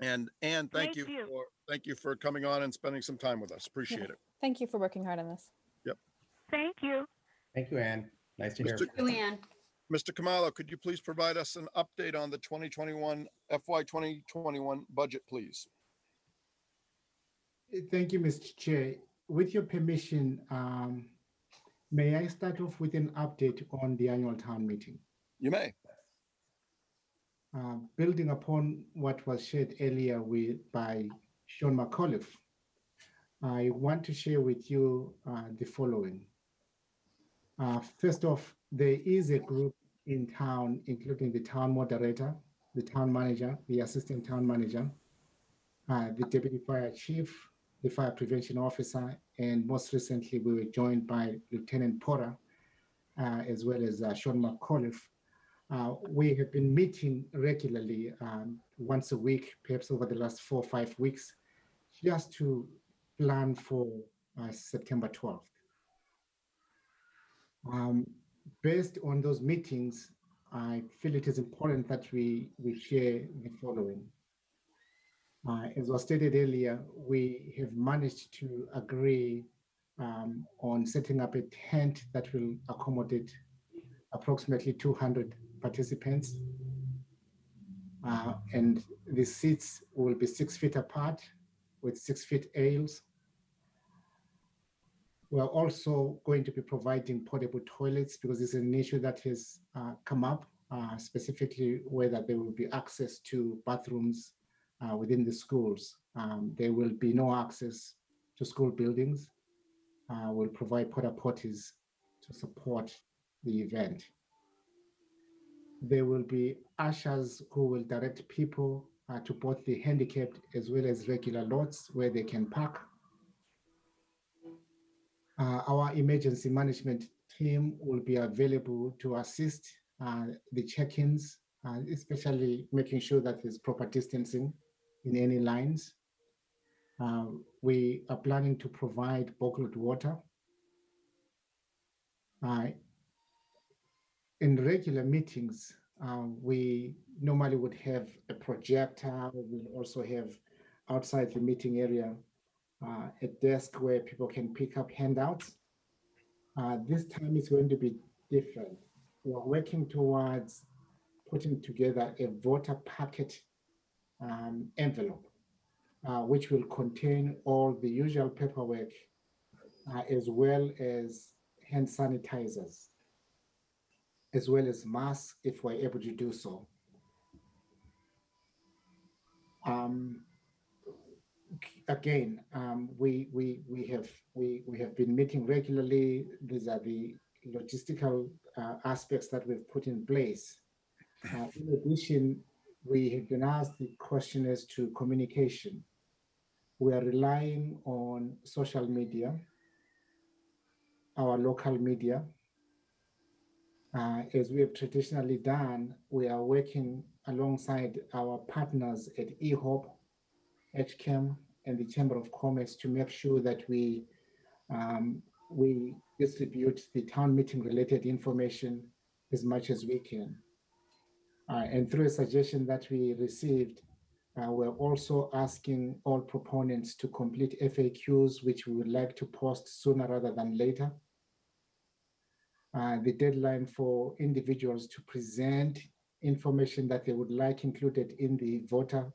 And thank you for coming on and spending some time with us. Appreciate it. Thank you for working hard on this. Yep. Thank you. Thank you, Ann. Nice to hear. Thank you, Ann. Mr. Kamalo, could you please provide us an update on the 2021 FY 2021 budget, please? Thank you, Mr. Chair. With your permission, may I start off with an update on the annual town meeting? You may. Building upon what was shared earlier by Sean McAuliffe, I want to share with you the following. First off, there is a group in town, including the town moderator, the town manager, the assistant town manager, the deputy fire chief, the fire prevention officer, and most recently we were joined by Lieutenant Porter, as well as Sean McAuliffe. We have been meeting regularly once a week, perhaps over the last 4 or 5 weeks, just to plan for September 12th. Based on those meetings, I feel it is important that we share the following. As was stated earlier, we have managed to agree on setting up a tent that will accommodate approximately 200 participants. And the seats will be 6 feet apart with 6 feet aisles. We're also going to be providing portable toilets because it's an issue that has come up, specifically whether there will be access to bathrooms within the schools. There will be no access to school buildings. We'll provide porta potties to support the event. There will be ushers who will direct people to both the handicapped as well as regular lots where they can park. Our emergency management team will be available to assist the check-ins, especially making sure that there's proper distancing in any lines. We are planning to provide bottled water. In regular meetings, we normally would have a projector. We'll also have outside the meeting area a desk where people can pick up handouts. This time is going to be different. We're working towards putting together a voter packet envelope, which will contain all the usual paperwork, as well as hand sanitizers, as well as masks if we're able to do so. Again, we have been meeting regularly. These are the logistical aspects that we've put in place. In addition, we have been asked the question as to communication. We are relying on social media, our local media. As we have traditionally done, we are working alongside our partners at eHope, HCAM, and the Chamber of Commerce to make sure that we distribute the town meeting related information as much as we can. And through a suggestion that we received, we're also asking all proponents to complete FAQs, which we would like to post sooner rather than later. The deadline for individuals to present information that they would like included in the voter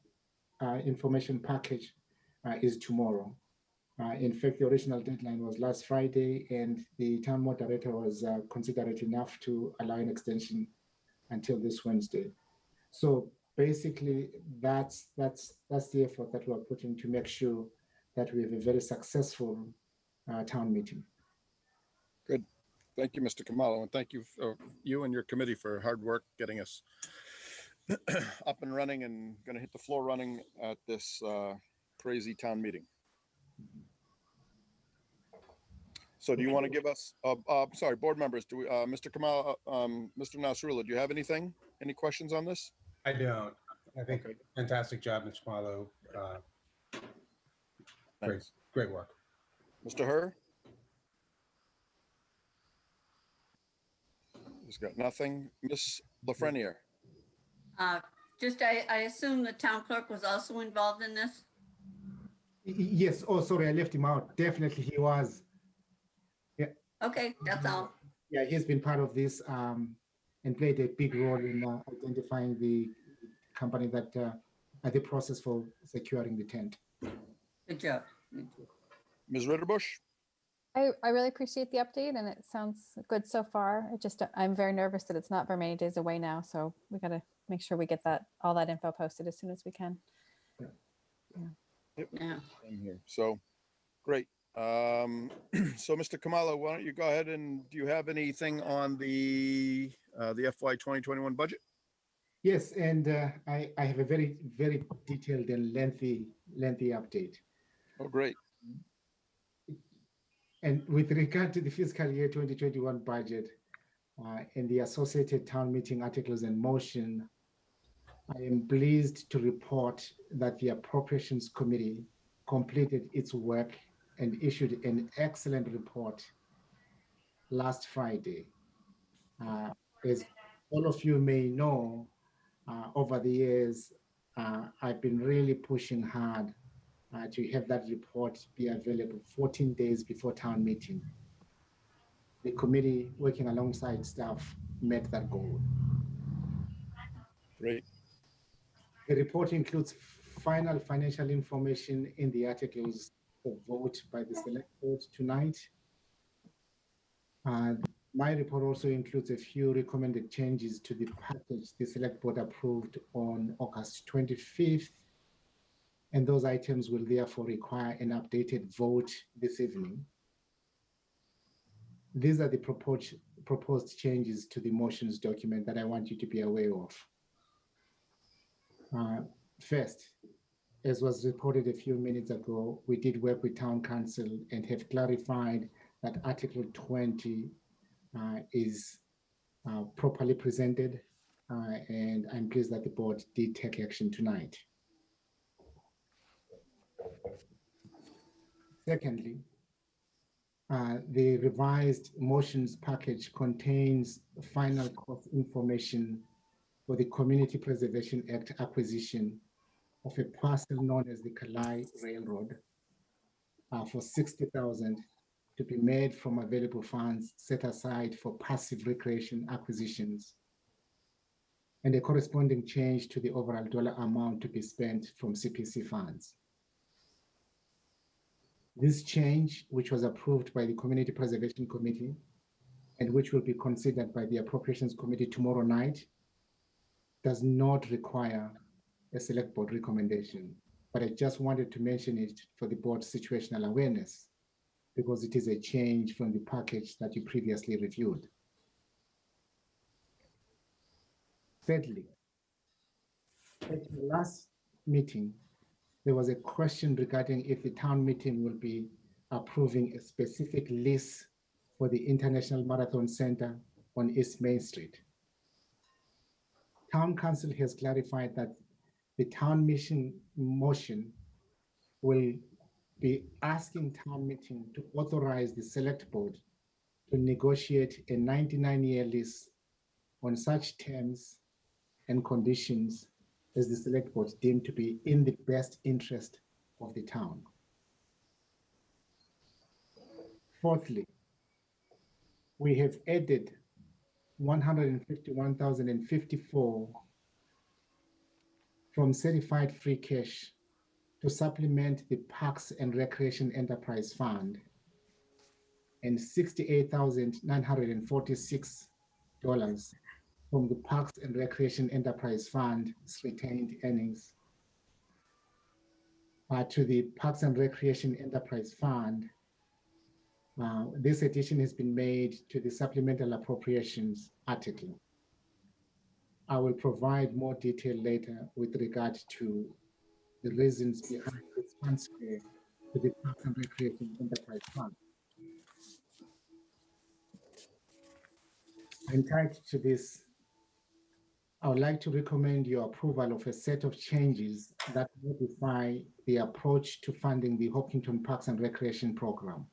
information package is tomorrow. In fact, the original deadline was last Friday, and the town moderator was considerate enough to allow an extension until this Wednesday. So basically, that's the effort that we're putting to make sure that we have a very successful town meeting. Good. Thank you, Mr. Kamalo, and thank you, you and your committee for hard work getting us up and running and going to hit the floor running at this crazy town meeting. So do you want to give us, sorry, board members, do we, Mr. Kamalo, Mr. Nasrullah, do you have anything? Any questions on this? I don't. I think fantastic job, Mr. Kamalo. Great work. Mr. Herr? He's got nothing. Ms. Lafreniere? Just, I assume the town clerk was also involved in this? Yes. Oh, sorry, I left him out. Definitely he was. Yeah. Okay, that's all. Yeah, he's been part of this and played a big role in identifying the company that at the process for securing the tent. Good job. Ms. Ritterbusch? I really appreciate the update, and it sounds good so far. I'm very nervous that it's not very many days away now, so we got to make sure we get all that info posted as soon as we can. Yeah. Yep. Yeah. I'm here. So great. So Mr. Kamalo, why don't you go ahead and do you have anything on the FY 2021 budget? Yes, and I have a very, very detailed and lengthy update. Oh, great. And with regard to the fiscal year 2021 budget and the associated town meeting articles in motion, I am pleased to report that the Appropriations Committee completed its work and issued an excellent report last Friday. As all of you may know, over the years, I've been really pushing hard to have that report be available 14 days before town meeting. The committee, working alongside staff, met that goal. Great. The report includes final financial information in the articles for vote by the select board tonight. My report also includes a few recommended changes to the package the select board approved on August 25th. And those items will therefore require an updated vote this evening. These are the proposed changes to the motions document that I want you to be aware of. First, as was reported a few minutes ago, we did work with town council and have clarified that Article 20 is properly presented, and I'm pleased that the board did take action tonight. Secondly, the revised motions package contains final cost information for the Community Preservation Act acquisition of a parcel known as the Kalai Railroad for $60,000 to be made from available funds set aside for passive recreation acquisitions, and a corresponding change to the overall dollar amount to be spent from CPC funds. This change, which was approved by the Community Preservation Committee and which will be considered by the Appropriations Committee tomorrow night, does not require a select board recommendation. But I just wanted to mention it for the board's situational awareness, because it is a change from the package that you previously reviewed. Thirdly, at the last meeting, there was a question regarding if the town meeting will be approving a specific lease for the International Marathon Center on East Main Street. Town Council has clarified that the town motion will be asking town meeting to authorize the select board to negotiate a 99-year lease on such terms and conditions as the select board deemed to be in the best interest of the town. Fourthly, we have added 151,054 from certified free cash to supplement the Parks and Recreation Enterprise Fund, and $68,946 from the Parks and Recreation Enterprise Fund's retained earnings to the Parks and Recreation Enterprise Fund. This addition has been made to the supplemental appropriations article. I will provide more detail later with regard to the reasons behind this transfer to the Parks and Recreation Enterprise Fund. Entitled to this, I would like to recommend your approval of a set of changes that modify the approach to funding the Hopkinton Parks and Recreation Program.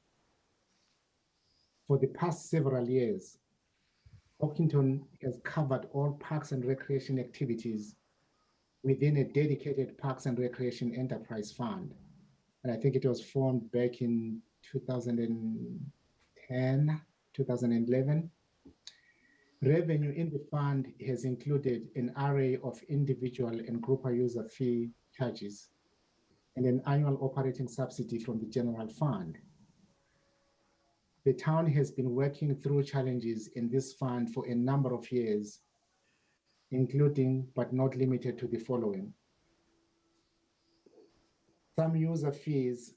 For the past several years, Hopkinton has covered all parks and recreation activities within a dedicated Parks and Recreation Enterprise Fund. And I think it was formed back in 2010, 2011. Revenue in the fund has included an array of individual and group user fee charges and an annual operating subsidy from the general fund. The town has been working through challenges in this fund for a number of years, including but not limited to the following. Some user fees,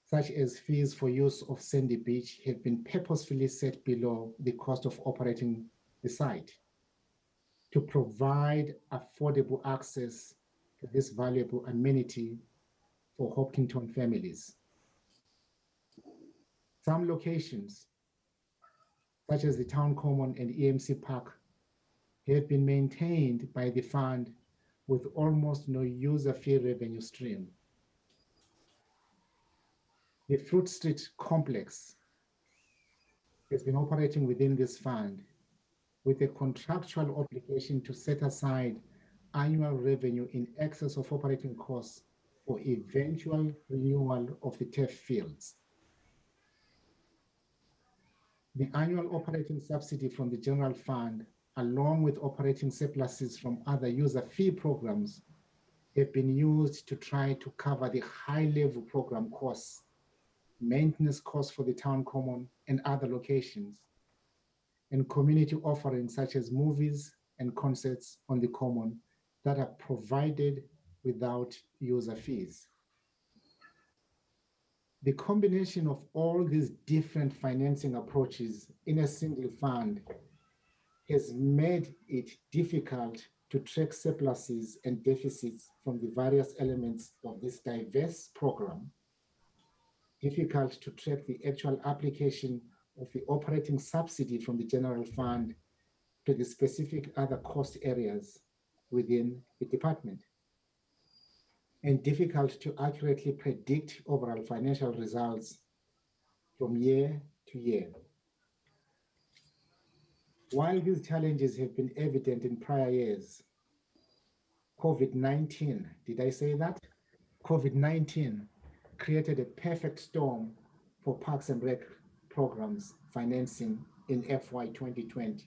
such as fees for use of Sandy Beach, have been purposefully set below the cost of operating the site to provide affordable access to this valuable amenity for Hopkinton families. Some locations, such as the Town Common and EMC Park, have been maintained by the fund with almost no user fee revenue stream. The Fruit Street complex has been operating within this fund with a contractual obligation to set aside annual revenue in excess of operating costs for eventual renewal of the turf fields. The annual operating subsidy from the general fund, along with operating surpluses from other user fee programs, have been used to try to cover the high-level program costs, maintenance costs for the town common and other locations, and community offerings such as movies and concerts on the common that are provided without user fees. The combination of all these different financing approaches in a single fund has made it difficult to track surpluses and deficits from the various elements of this diverse program, difficult to track the actual application of the operating subsidy from the general fund to the specific other cost areas within the department, and difficult to accurately predict overall financial results from year to year. While these challenges have been evident in prior years, COVID-19, did I say that? COVID-19 created a perfect storm for Parks and Rec programs financing in FY 2020.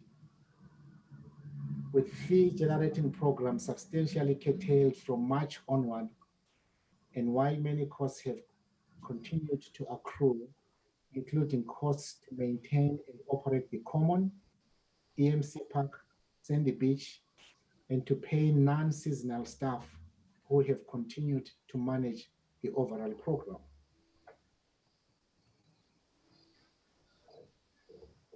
With fee-generating programs substantially curtailed from March onward, and while many costs have continued to accrue, including costs to maintain and operate the common, EMC Park, Sandy Beach, and to pay non-seasonal staff who have continued to manage the overall program.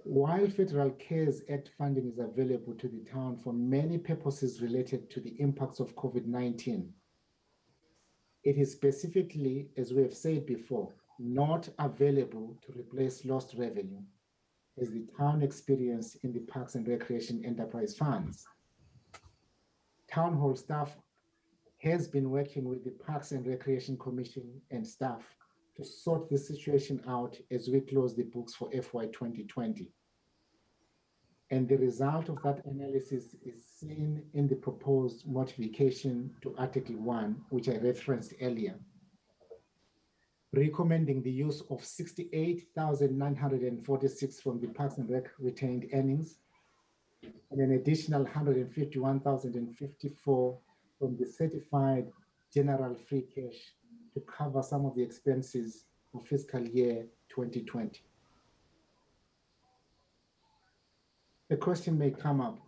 While Federal CARES Act funding is available to the town for many purposes related to the impacts of COVID-19, it is specifically, as we have said before, not available to replace lost revenue as the town experienced in the Parks and Recreation Enterprise Funds. Town hall staff has been working with the Parks and Recreation Commission and staff to sort the situation out as we close the books for FY 2020. And the result of that analysis is seen in the proposed modification to Article 1, which I referenced earlier, recommending the use of 68,946 from the Parks and Rec retained earnings and an additional 151,054 from the certified general free cash to cover some of the expenses for fiscal year 2020. The question may come up.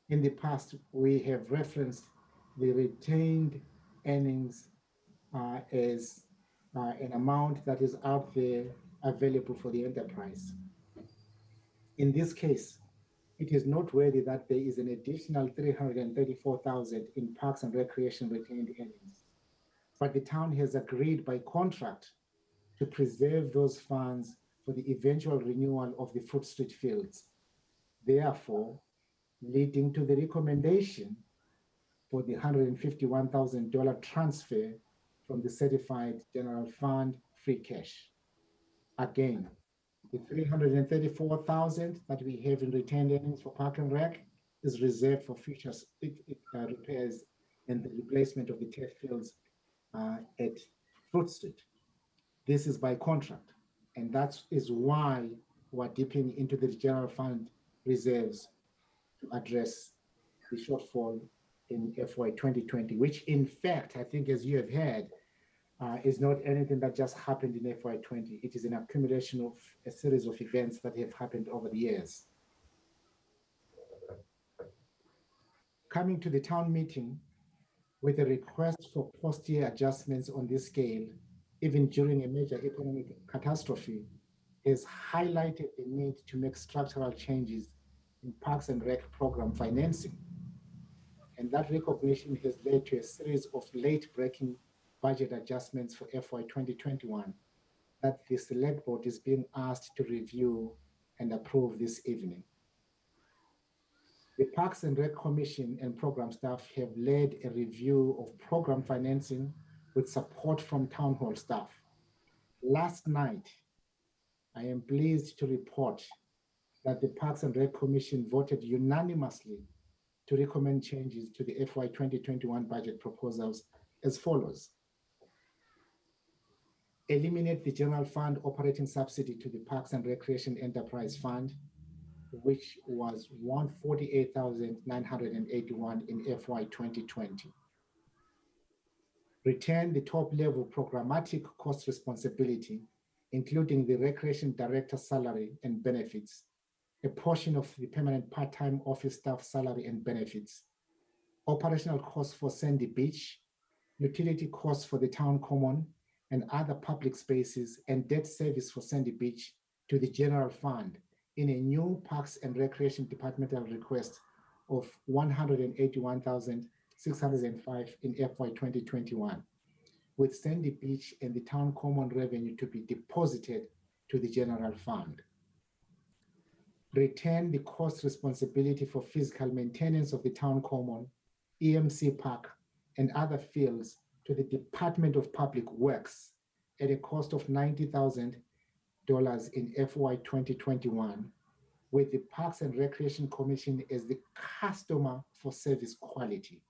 In the past, we have referenced the retained earnings as an amount that is out there available for the enterprise. In this case, it is noteworthy that there is an additional 334,000 in Parks and Recreation retained earnings. But the town has agreed by contract to preserve those funds for the eventual renewal of the Foot Street fields, therefore leading to the recommendation for the $151,000 transfer from the certified general fund free cash. Again, the 334,000 that we have in retained earnings for Park and Rec is reserved for future repairs and the replacement of the turf fields at Fruit Street. This is by contract, and that is why we're dipping into the general fund reserves to address the shortfall in FY 2020, which in fact, I think as you have heard, is not anything that just happened in FY 20. It is an accumulation of a series of events that have happened over the years. Coming to the town meeting with a request for post-year adjustments on this scale, even during a major economic catastrophe, has highlighted the need to make structural changes in Parks and Rec program financing. And that recognition has led to a series of late-breaking budget adjustments for FY 2021 that the Select Board is being asked to review and approve this evening. The Parks and Rec Commission and program staff have led a review of program financing with support from town hall staff. Last night, I am pleased to report that the Parks and Rec Commission voted unanimously to recommend changes to the FY 2021 budget proposals as follows. eliminate the general fund operating subsidy to the Parks and Recreation Enterprise Fund, which was $148,981 in FY 2020. Retain the top-level programmatic cost responsibility, including the Recreation Director salary and benefits, a portion of the permanent part-time office staff salary and benefits, operational costs for Sandy Beach, utility costs for the town common and other public spaces, and debt service for Sandy Beach to the general fund in a new Parks and Recreation departmental request of $181,605 in FY 2021, with Sandy Beach and the town common revenue to be deposited to the general fund. Retain the cost responsibility for physical maintenance of the town common, EMC Park, and other fields to the Department of Public Works at a cost of $90,000 in FY 2021, with the Parks and Recreation Commission as the customer for service quality.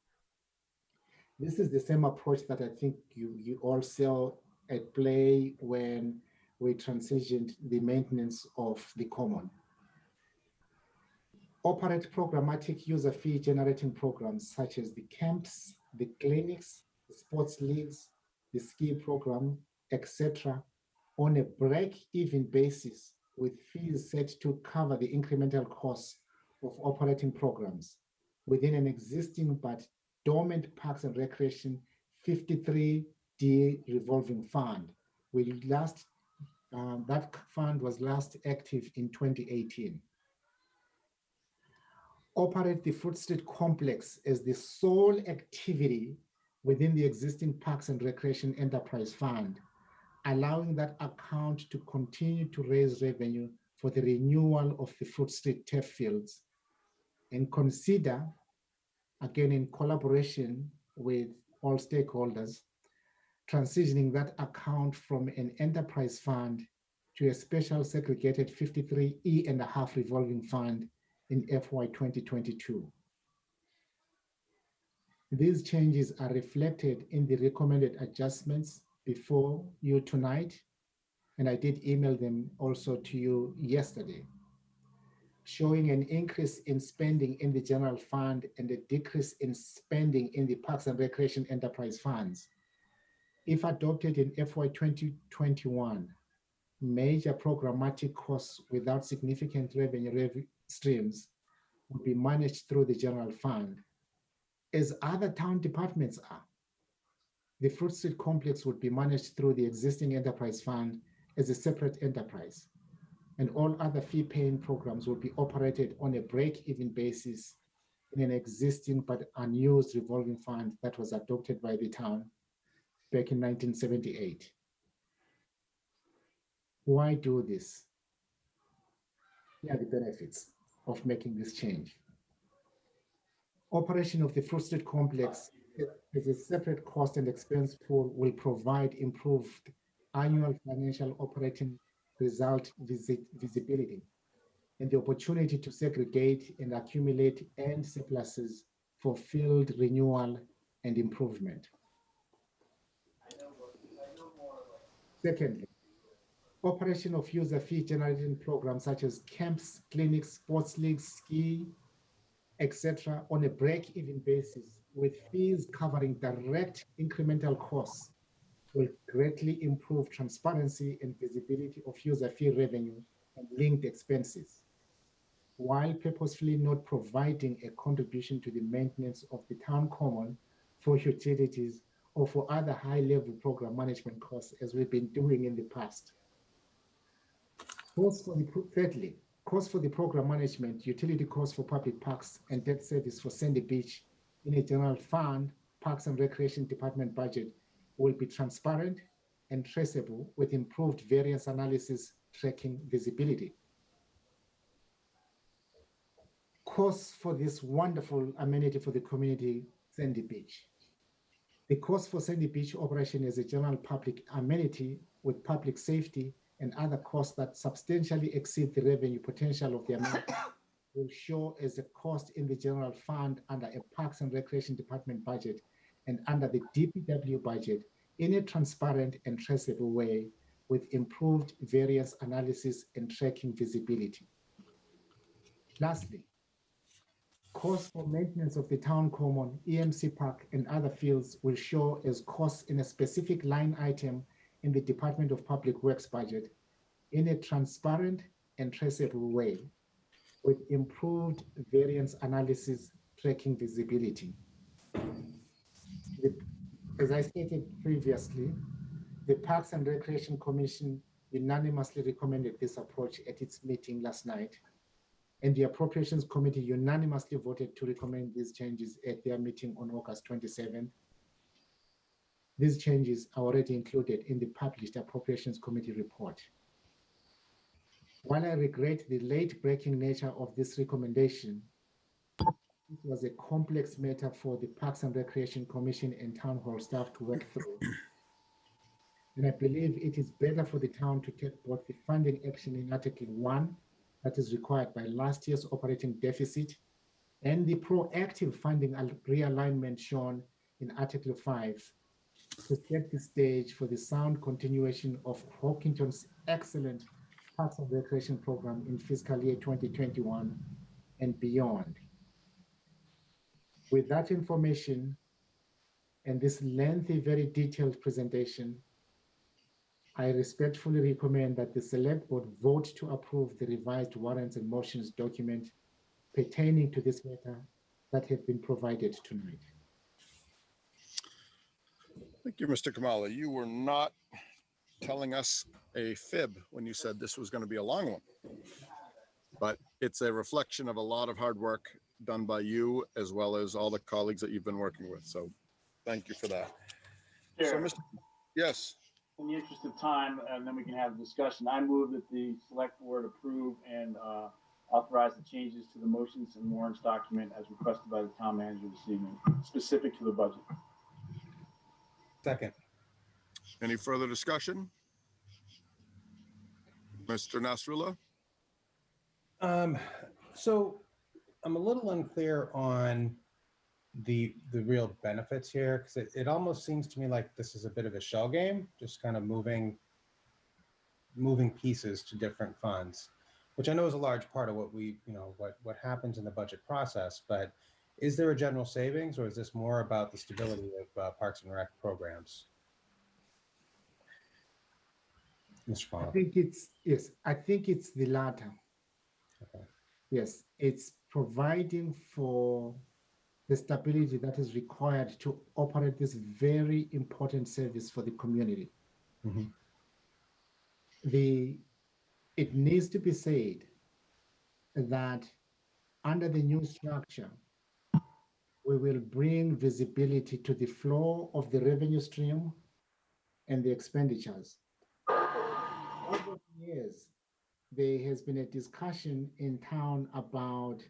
This is the same approach that I think you all saw at play when we transitioned the maintenance of the common. Operate programmatic user fee generating programs such as the camps, the clinics, the sports leagues, the ski program, etc., on a break-even basis with fees set to cover the incremental costs of operating programs within an existing but dormant Parks and Recreation 53D revolving fund. That fund was last active in 2018. Operate the Fruit Street Complex as the sole activity within the existing Parks and Recreation Enterprise Fund, allowing that account to continue to raise revenue for the renewal of the Fruit Street turf fields, and consider, again in collaboration with all stakeholders, transitioning that account from an enterprise fund to a special segregated 53E.5 revolving fund in FY 2022. These changes are reflected in the recommended adjustments before you tonight, and I did email them also to you yesterday, showing an increase in spending in the general fund and a decrease in spending in the Parks and Recreation Enterprise funds. If adopted in FY 2021, major programmatic costs without significant revenue streams would be managed through the general fund, as other town departments are. The Fruit Street Complex would be managed through the existing enterprise fund as a separate enterprise, and all other fee-paying programs will be operated on a break-even basis in an existing but unused revolving fund that was adopted by the town back in 1978. Why do this? Here are the benefits of making this change. Operation of the Fruit Street Complex as a separate cost and expense pool will provide improved annual financial operating result visibility and the opportunity to segregate and accumulate earned surpluses for field renewal and improvement. Secondly, operation of user fee generating programs such as camps, clinics, sports leagues, ski, etc., on a break-even basis with fees covering direct incremental costs will greatly improve transparency and visibility of user fee revenue and linked expenses, while purposefully not providing a contribution to the maintenance of the town common for utilities or for other high-level program management costs as we've been doing in the past. Thirdly, costs for the program management, utility costs for public parks, and debt service for Sandy Beach in a general fund, Parks and Recreation Department budget will be transparent and traceable with improved variance analysis tracking visibility. Costs for this wonderful amenity for the community, Sandy Beach. The cost for Sandy Beach operation as a general public amenity with public safety and other costs that substantially exceed the revenue potential of the amenity will show as a cost in the general fund under a Parks and Recreation Department budget and under the DPW budget in a transparent and traceable way with improved variance analysis and tracking visibility. Lastly, costs for maintenance of the town common, EMC park, and other fields will show as costs in a specific line item in the Department of Public Works budget in a transparent and traceable way with improved variance analysis tracking visibility. As I stated previously, the Parks and Recreation Commission unanimously recommended this approach at its meeting last night, and the Appropriations Committee unanimously voted to recommend these changes at their meeting on August 27th. These changes are already included in the published Appropriations Committee report. While I regret the late-breaking nature of this recommendation, it was a complex matter for the Parks and Recreation Commission and Town Hall staff to work through. And I believe it is better for the town to take both the funding action in Article 1 that is required by last year's operating deficit and the proactive funding realignment shown in Article 5 to set the stage for the sound continuation of Hawkinton's excellent Parks and Recreation program in fiscal year 2021 and beyond. With that information and this lengthy, very detailed presentation, I respectfully recommend that the Select Board vote to approve the revised warrants and motions document pertaining to this matter that have been provided tonight. Thank you, Mr. Kamala. You were not telling us a fib when you said this was going to be a long one, but it's a reflection of a lot of hard work done by you as well as all the colleagues that you've been working with. So thank you for that. Chair, So, yes. in the interest of time, and then we can have a discussion, I move that the select board approve and authorize the changes to the motions and warrants document as requested by the town manager this evening, specific to the budget. Second. Any further discussion? Mr. Nasrullah? So I'm a little unclear on the real benefits here, because it almost seems to me like this is a bit of a shell game, just kind of moving pieces to different funds, which I know is a large part of what happens in the budget process. But is there a general savings, or is this more about the stability of Parks and Rec programs? Mr. Paul. I think it's the latter. Okay. Yes, it's providing for the stability that is required to operate this very important service for the community. Mm-hmm. It needs to be said that under the new structure, we will bring visibility to the flow of the revenue stream and the expenditures. Over the years, there has been a discussion in town about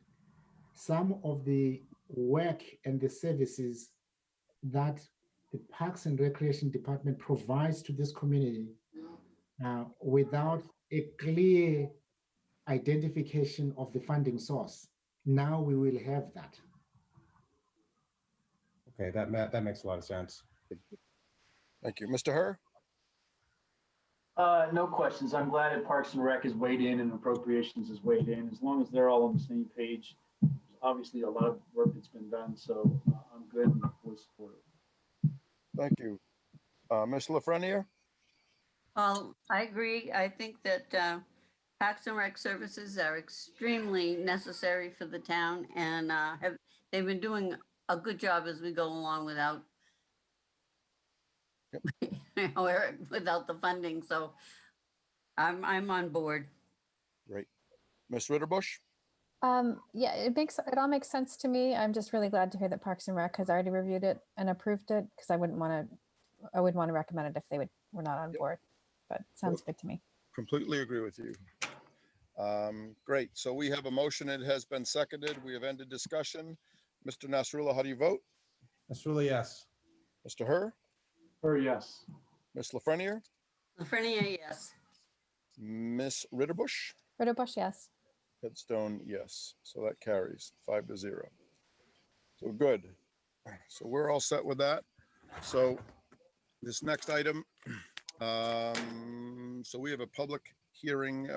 some of the work and the services that the Parks and Recreation Department provides to this community without a clear identification of the funding source. Now we will have that. Okay, that makes a lot of sense. Thank you. Mr. Herr? No questions. I'm glad that Parks and Rec has weighed in and Appropriations has weighed in. As long as they're all on the same page, obviously a lot of work that's been done, so I'm good and fully supportive. Thank you. Ms. Lafreniere? Well, I agree. I think that Parks and Rec services are extremely necessary for the town, and they've been doing a good job as we go along without without the funding. So I'm on board. Great. Ms. Ritterbusch? Yeah, it all makes sense to me. I'm just really glad to hear that Parks and Rec has already reviewed it and approved it, because I would want to recommend it if they were not on board. But sounds good to me. Completely agree with you. Great. So we have a motion. It has been seconded. We have ended discussion. Mr. Nasrullah, how do you vote? Nasrullah, yes. Mr. Herr? Herr, yes. Ms. Lafreniere? Lafreniere, yes. Ms. Ritterbusch? Ritterbusch, yes. Tedstone, yes. So that carries 5-0. So good. So we're all set with that. So This next item, so we have a public hearing,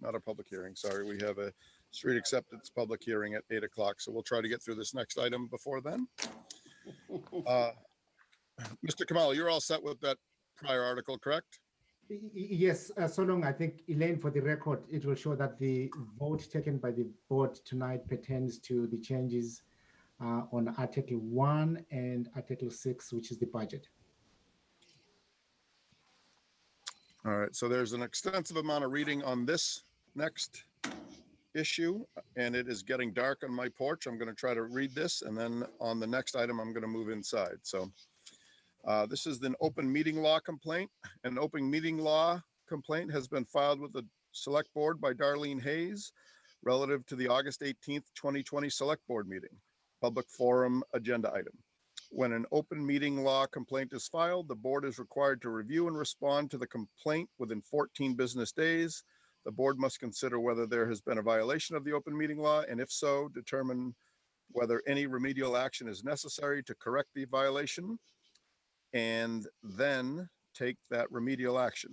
not a public hearing, sorry. We have a street acceptance public hearing at 8 o'clock. So we'll try to get through this next item before then. Mr. Kamal, you're all set with that prior article, correct? Yes, so long, I think, Elaine, for the record, it will show that the vote taken by the board tonight pertains to the changes on Article 1 and Article 6, which is the budget. All right, so there's an extensive amount of reading on this next issue, and it is getting dark on my porch. I'm going to try to read this, and then on the next item, I'm going to move inside. So this is an open meeting law complaint. An open meeting law complaint has been filed with the Select Board by Darlene Hayes relative to the August 18th, 2020 Select Board meeting, public forum agenda item. When an open meeting law complaint is filed, the board is required to review and respond to the complaint within 14 business days. The board must consider whether there has been a violation of the open meeting law, and if so, determine whether any remedial action is necessary to correct the violation, and then take that remedial action.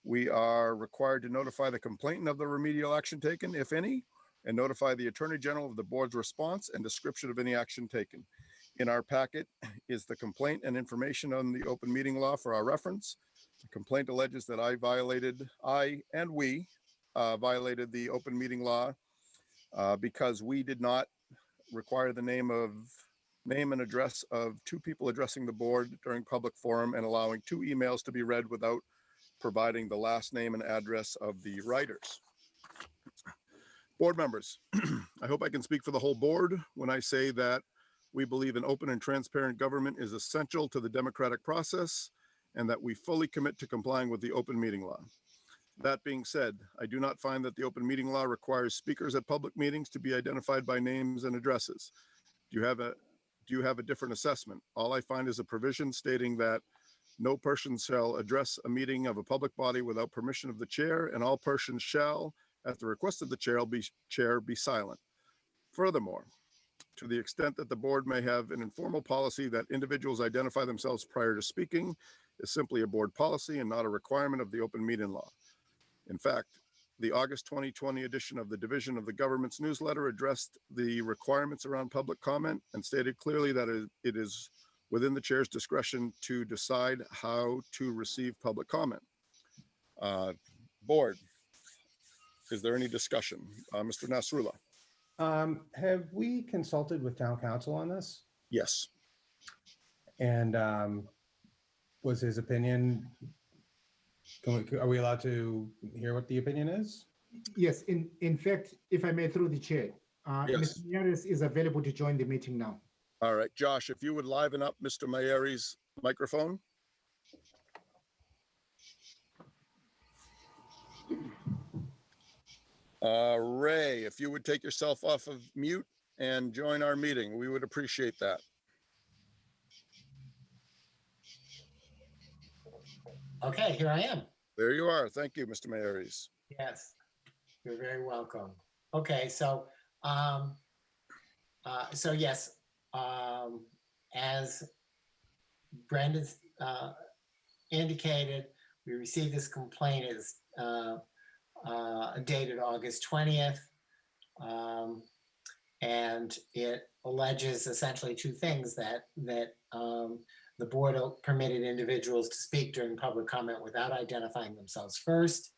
We are required to notify the complainant of the remedial action taken, if any, and notify the Attorney General of the board's response and description of any action taken. In our packet is the complaint and information on the open meeting law for our reference. The complaint alleges that I and we violated the open meeting law because we did not require the name and address of two people addressing the board during public forum and allowing two emails to be read without providing the last name and address of the writers. Board members, I hope I can speak for the whole board when I say that we believe an open and transparent government is essential to the democratic process and that we fully commit to complying with the open meeting law. That being said, I do not find that the open meeting law requires speakers at public meetings to be identified by names and addresses. Do you have a different assessment? All I find is a provision stating that no person shall address a meeting of a public body without permission of the chair, and all persons shall, at the request of the chair, be silent. Furthermore, to the extent that the board may have an informal policy that individuals identify themselves prior to speaking is simply a board policy and not a requirement of the open meeting law. In fact, the August 2020 edition of the Division of the Government's newsletter addressed the requirements around public comment and stated clearly that it is within the chair's discretion to decide how to receive public comment. Board, is there any discussion? Mr. Nasrullah. Have we consulted with town council on this? Yes. And was his opinion, are we allowed to hear what the opinion is? Yes, in fact, if I may, through the chair, Yes. Mr. Mayeris is available to join the meeting now. All right, Josh, if you would liven up Mr. Mayeri's microphone. Ray, if you would take yourself off of mute and join our meeting, we would appreciate that. Okay, here I am. There you are. Thank you, Mr. Mayeris. Yes, you're very welcome. Okay, so yes, as Brandon indicated, we received this complaint is dated August 20th, and it alleges essentially two things: that the board permitted individuals to speak during public comment without identifying themselves first,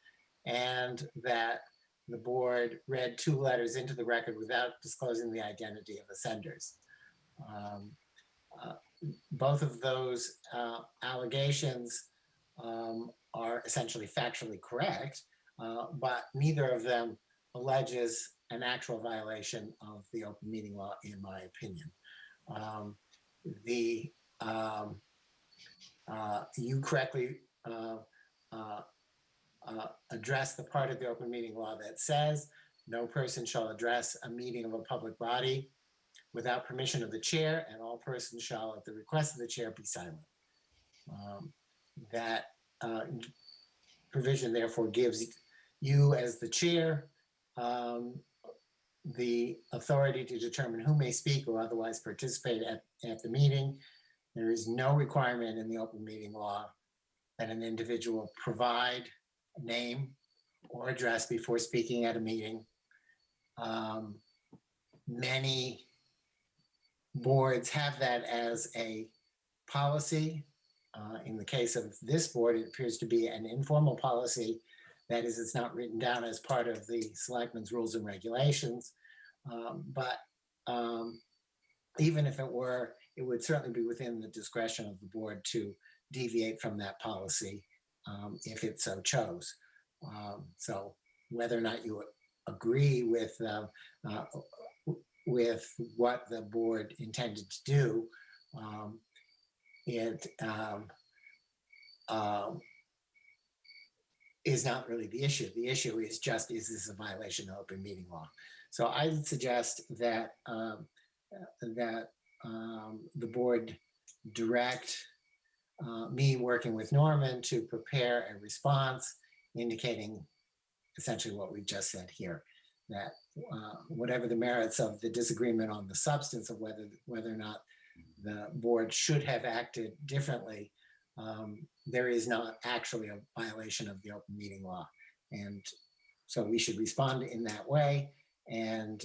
and that the board read two letters into the record without disclosing the identity of the senders. Both of those allegations are essentially factually correct, but neither of them alleges an actual violation of the open meeting law, in my opinion. You correctly address the part of the open meeting law that says no person shall address a meeting of a public body without permission of the chair, and all persons shall, at the request of the chair, be silent. That provision therefore gives you, as the chair, the authority to determine who may speak or otherwise participate at the meeting. There is no requirement in the open meeting law that an individual provide a name or address before speaking at a meeting. Many boards have that as a policy. In the case of this board, it appears to be an informal policy. That is, it's not written down as part of the selectmen's rules and regulations. But even if it were, it would certainly be within the discretion of the board to deviate from that policy if it so chose. So whether or not you agree with what the board intended to do, it is not really the issue. The issue is just, is this a violation of open meeting law? So I would suggest that the board direct me working with Norman to prepare a response indicating essentially what we just said here, that whatever the merits of the disagreement on the substance of whether or not the board should have acted differently, there is not actually a violation of the open meeting law. And so we should respond in that way. And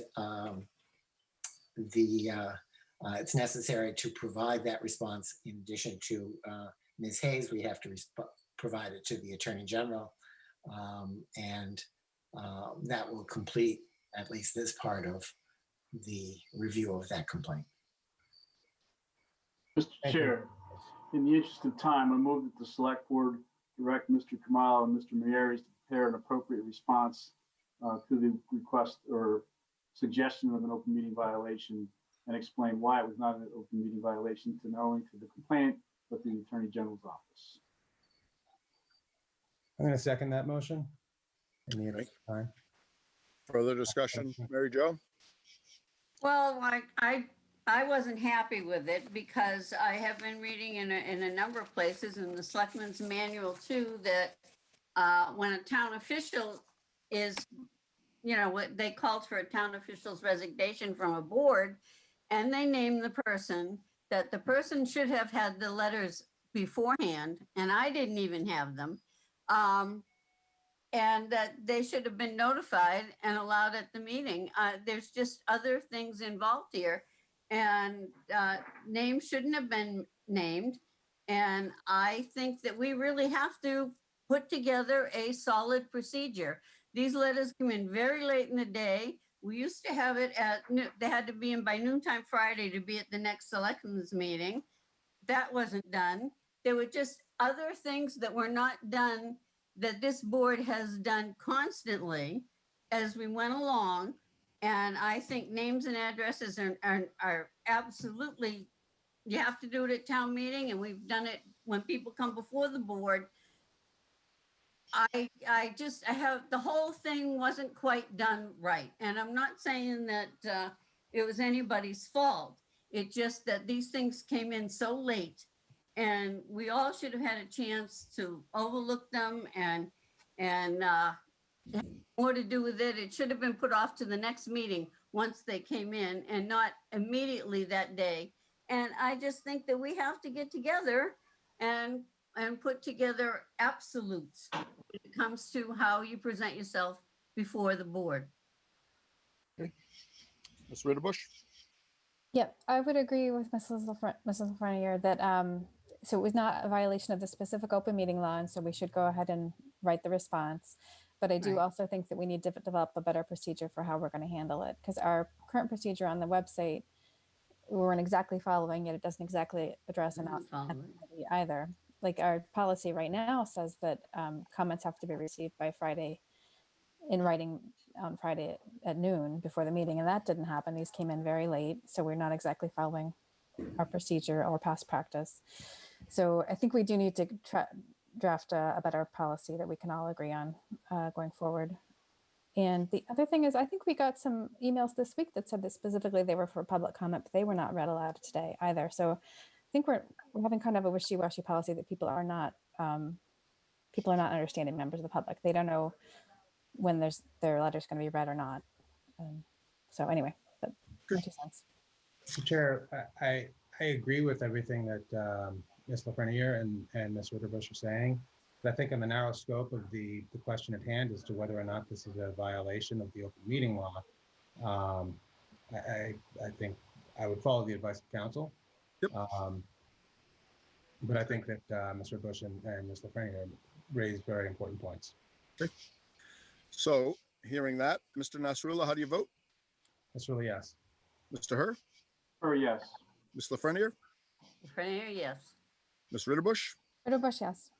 it's necessary to provide that response. In addition to Ms. Hayes, we have to provide it to the Attorney General. And that will complete at least this part of the review of that complaint. Mr. Chair, in the interest of time, I move that the select board direct Mr. Kamala and Mr. Meyeres to prepare an appropriate response to the request or suggestion of an open meeting violation and explain why it was not an open meeting violation to not only to the complainant, but the Attorney General's office. I'm going to second that motion. In the interest of time. Further discussion, Mary Jo? Well, I wasn't happy with it because I have been reading in a number of places in the Selectmen's Manual too, that when a town official is, what they called for a town official's resignation from a board, and they name the person, that the person should have had the letters beforehand, and I didn't even have them. And that they should have been notified and allowed at the meeting. There's just other things involved here, and names shouldn't have been named. And I think that we really have to put together a solid procedure. These letters come in very late in the day. We used to have it they had to be in by noontime Friday to be at the next selectmen's meeting. That wasn't done. There were just other things that were not done that this board has done constantly as we went along. And I think names and addresses are absolutely, you have to do it at town meeting, and we've done it when people come before the board. I have, the whole thing wasn't quite done right. And I'm not saying that it was anybody's fault. It's just that these things came in so late, and we all should have had a chance to overlook them and have more to do with it. It should have been put off to the next meeting once they came in, and not immediately that day. And I just think that we have to get together and put together absolutes when it comes to how you present yourself before the board. Okay. Ms. Ritterbush? Yep, I would agree with Mrs. Lafreniere that so it was not a violation of the specific open meeting law, and so we should go ahead and write the response. But I do Right. also think that we need to develop a better procedure for how we're going to handle it, because our current procedure on the website, we weren't exactly following it. It doesn't exactly address an either. Like our policy right now says that comments have to be received by Friday in writing on Friday at noon before the meeting, and that didn't happen. These came in very late, so we're not exactly following our procedure or past practice. So I think we do need to draft a better policy that we can all agree on going forward. And the other thing is, I think we got some emails this week that said that specifically they were for public comment, but they were not read aloud today either. So I think we're having kind of a wishy-washy policy that people are not understanding, members of the public. They don't know when their letter's going to be read or not. So anyway, that's my 2 cents. Mr. Chair, I I agree with everything that Ms. Lafreniere and Ms. Ritterbusch are saying. But I think in the narrow scope of the question at hand as to whether or not this is a violation of the open meeting law, I think I would follow the advice of counsel. Yep. But I think that Mr. Bush and Ms. Lafreniere raised very important points. Okay. So hearing that, Mr. Nasrullah, how do you vote? Nasrullah, yes. Mr. Herr? Or yes. Ms. Lafreniere? Lafreniere, yes. Ms. Ritterbusch? Ritterbusch, yes.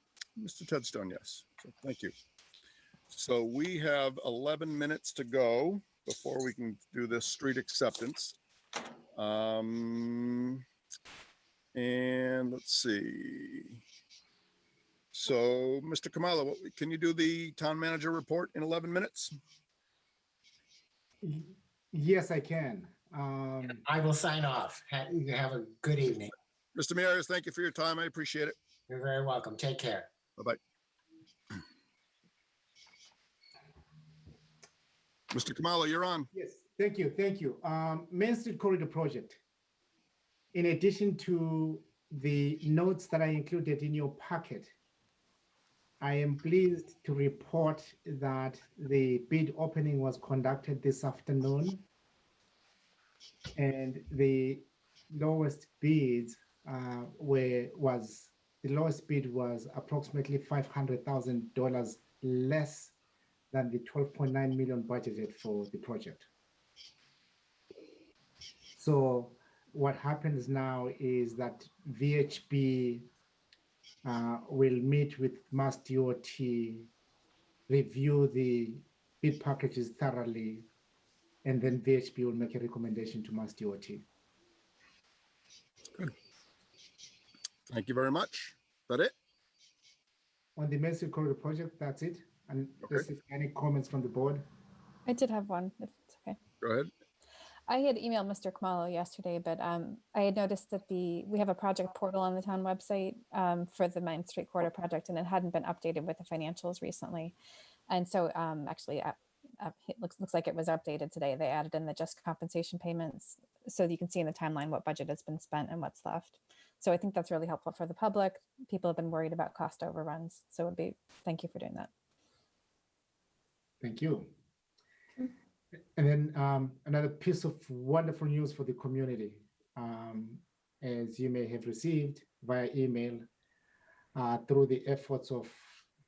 Mr. Tedstone, yes. So thank you. So we have 11 minutes to go before we can do this street acceptance. And let's see. So, Mr. Kamala, can you do the town manager report in 11 minutes? Yes, I can. I will sign off. You have a good evening. Mr. Meares, thank you for your time. I appreciate it. You're very welcome. Take care. Bye-bye. Mr. Kamala, you're on. Yes, thank you, thank you. Main Street Corridor Project. In addition to the notes that I included in your packet, I am pleased to report that the bid opening was conducted this afternoon, and the lowest bid was approximately $500,000 less than the 12.9 million budgeted for the project. So what happens now is that VHB will meet with Mass DOT, review the bid packages thoroughly, and then VHB will make a recommendation to Mass DOT. Good. Thank you very much. Is that it? On the Main Street Corridor project, that's it. And just if any comments from the board. I did have one, if it's okay. Go ahead. I had emailed Mr. Kamalo yesterday, but I had noticed that we have a project portal on the town website for the Main Street Corridor project, and it hadn't been updated with the financials recently. And so actually, it looks like it was updated today. They added in the just compensation payments, so you can see in the timeline what budget has been spent and what's left. So I think that's really helpful for the public. People have been worried about cost overruns, so thank you for doing that. Thank you. And then another piece of wonderful news for the community, as you may have received via email through the efforts of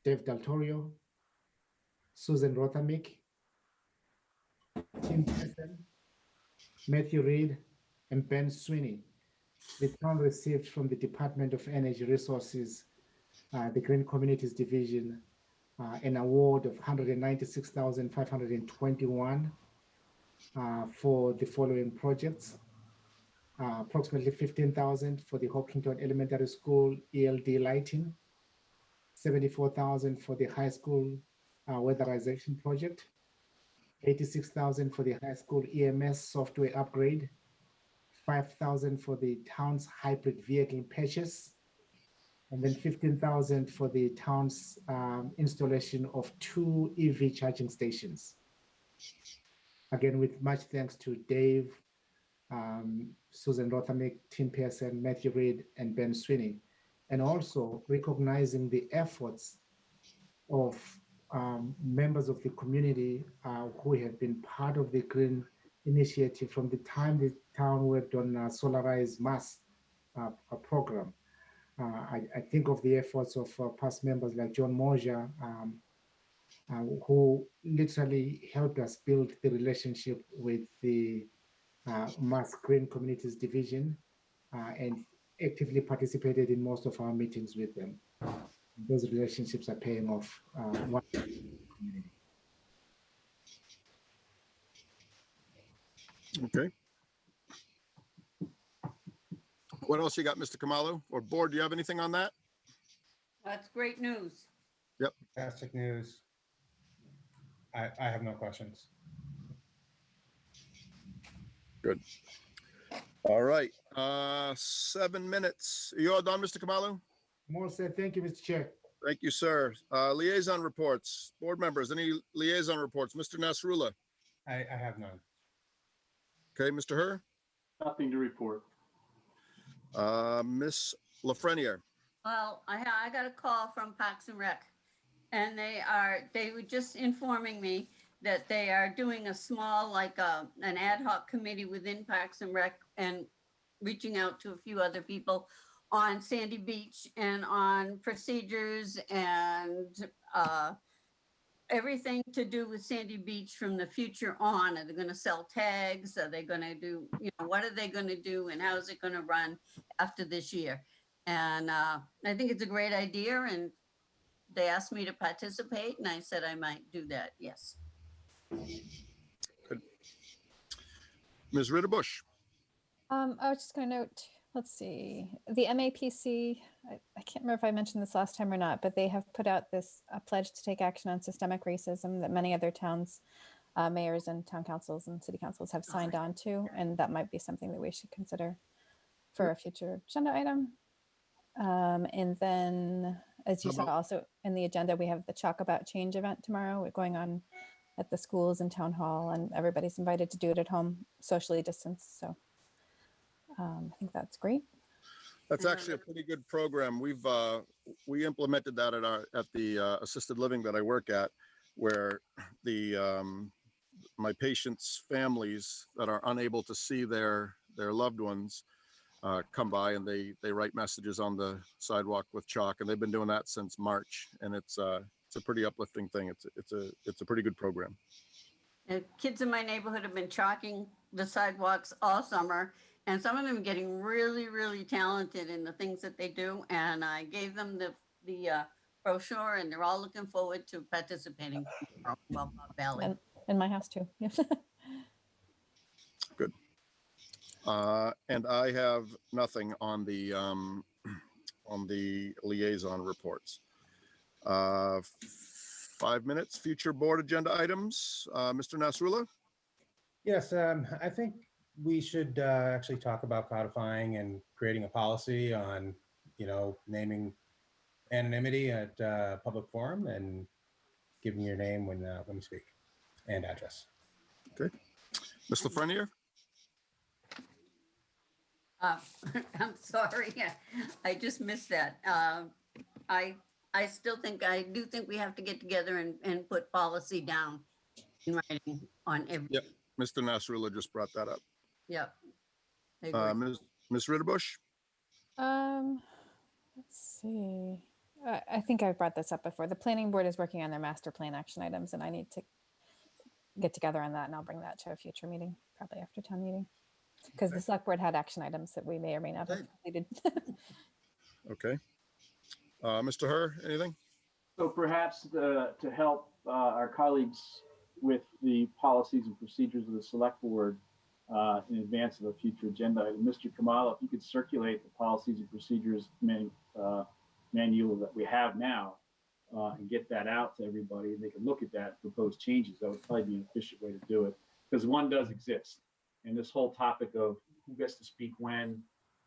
Dave Del Torio, Susan Rothermick, Tim Pearson, Matthew Reed, and Ben Sweeney. The town received from the Department of Energy Resources, the Green Communities Division, an award of $196,521 for the following projects. Approximately $15,000 for the Hopkinton Elementary School ELD lighting, $74,000 for the high school weatherization project, $86,000 for the high school EMS software upgrade, $5,000 for the town's hybrid vehicle purchase, and then $15,000 for the town's installation of 2 EV charging stations. Again, with much thanks to Dave, Susan Rothermick, Tim Pearson, Matthew Reed, and Ben Sweeney, and also recognizing the efforts of members of the community who have been part of the Green Initiative from the time the town worked on Solarize Mass program. I think of the efforts of past members like John Moja, who literally helped us build the relationship with the Mass Green Communities Division and actively participated in most of our meetings with them. Those relationships are paying off. Okay. What else you got, Mr. Kamalo? Or board, do you have anything on that? That's great news. Yep. Fantastic news. I have no questions. Good. All right. 7 minutes. Are you all done, Mr. Kamalo? More said. Thank you, Mr. Chair. Thank you, sir. Liaison reports. Board members, any liaison reports? Mr. Nasrullah. I have none. Okay, Mr. Herr? Nothing to report. Miss Lafreniere. Well, I got a call from Parks and Rec, and they were just informing me that they are doing a small, like an ad hoc committee within Parks and Rec and reaching out to a few other people on Sandy Beach and on procedures and everything to do with Sandy Beach from the future on. Are they going to sell tags? Are they going to do, what are they going to do and how is it going to run after this year? And I think it's a great idea. And they asked me to participate and I said I might do that. Yes. Good. Ms. Ritterbusch. I was just going to note, let's see, the MAPC, I can't remember if I mentioned this last time or not, but they have put out this pledge to take action on systemic racism that many other towns, mayors and town councils and city councils have signed on to. And that might be something that we should consider for a future agenda item. And then, as you saw also in the agenda, we have the Chalk About Change event tomorrow. We're going on at the schools and town hall, and everybody's invited to do it at home, socially distanced. So I think that's great. That's actually a pretty good program. We implemented that at the assisted living that I work at, where the my patients' families that are unable to see their loved ones come by and they write messages on the sidewalk with chalk, and they've been doing that since March, and it's a pretty uplifting thing. It's a pretty good program. Kids in my neighborhood have been chalking the sidewalks all summer, and some of them are getting really, really talented in the things that they do. And I gave them the brochure, and they're all looking forward to participating from Bob Valley. And in my house too. Good. And I have nothing on the liaison reports. 5 minutes, future board agenda items. Mr. Nasrullah? Yes, I think we should actually talk about codifying and creating a policy on, naming anonymity at public forum and giving your name when you speak and address. Okay. Ms. Lafreniere? I'm sorry, I just missed that. I still think, I do think we have to get together and put policy down in writing on every. Yep. Mr. Nasrullah just brought that up. Yep. I agree. Ms. Ritterbusch? Let's see. I think I've brought this up before. The planning board is working on their master plan action items, and I need to get together on that, and I'll bring that to a future meeting, probably after town meeting, because the select board had action items that we may or may not have completed. Okay. Mr. Herr, anything? So perhaps to help our colleagues with the policies and procedures of the select board in advance of a future agenda item, Mr. Kamala, if you could circulate the policies and procedures manual that we have now and get that out to everybody, and they can look at that, propose changes. That would probably be an efficient way to do it, because one does exist. And this whole topic of who gets to speak when,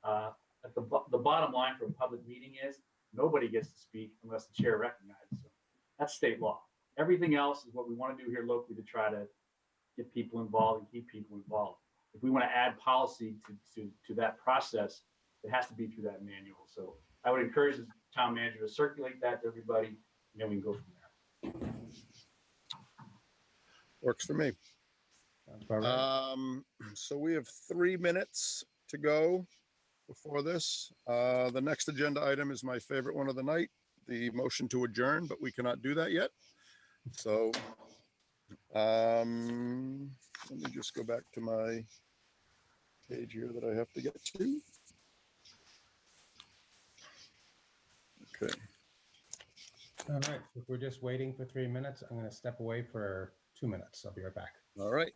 at the bottom line for a public meeting is nobody gets to speak unless the chair recognizes them. That's state law. Everything else is what we want to do here locally to try to get people involved and keep people involved. If we want to add policy to that process, it has to be through that manual. So I would encourage the town manager to circulate that to everybody, and then we can go from there. Works for me. Sounds about right. So we have 3 minutes to go before this. The next agenda item is my favorite one of the night, the motion to adjourn, but we cannot do that yet. So let me just go back to my page here that I have to get to. Okay. All right, if we're just waiting for 3 minutes, I'm going to step away for 2 minutes. I'll be right back. All right.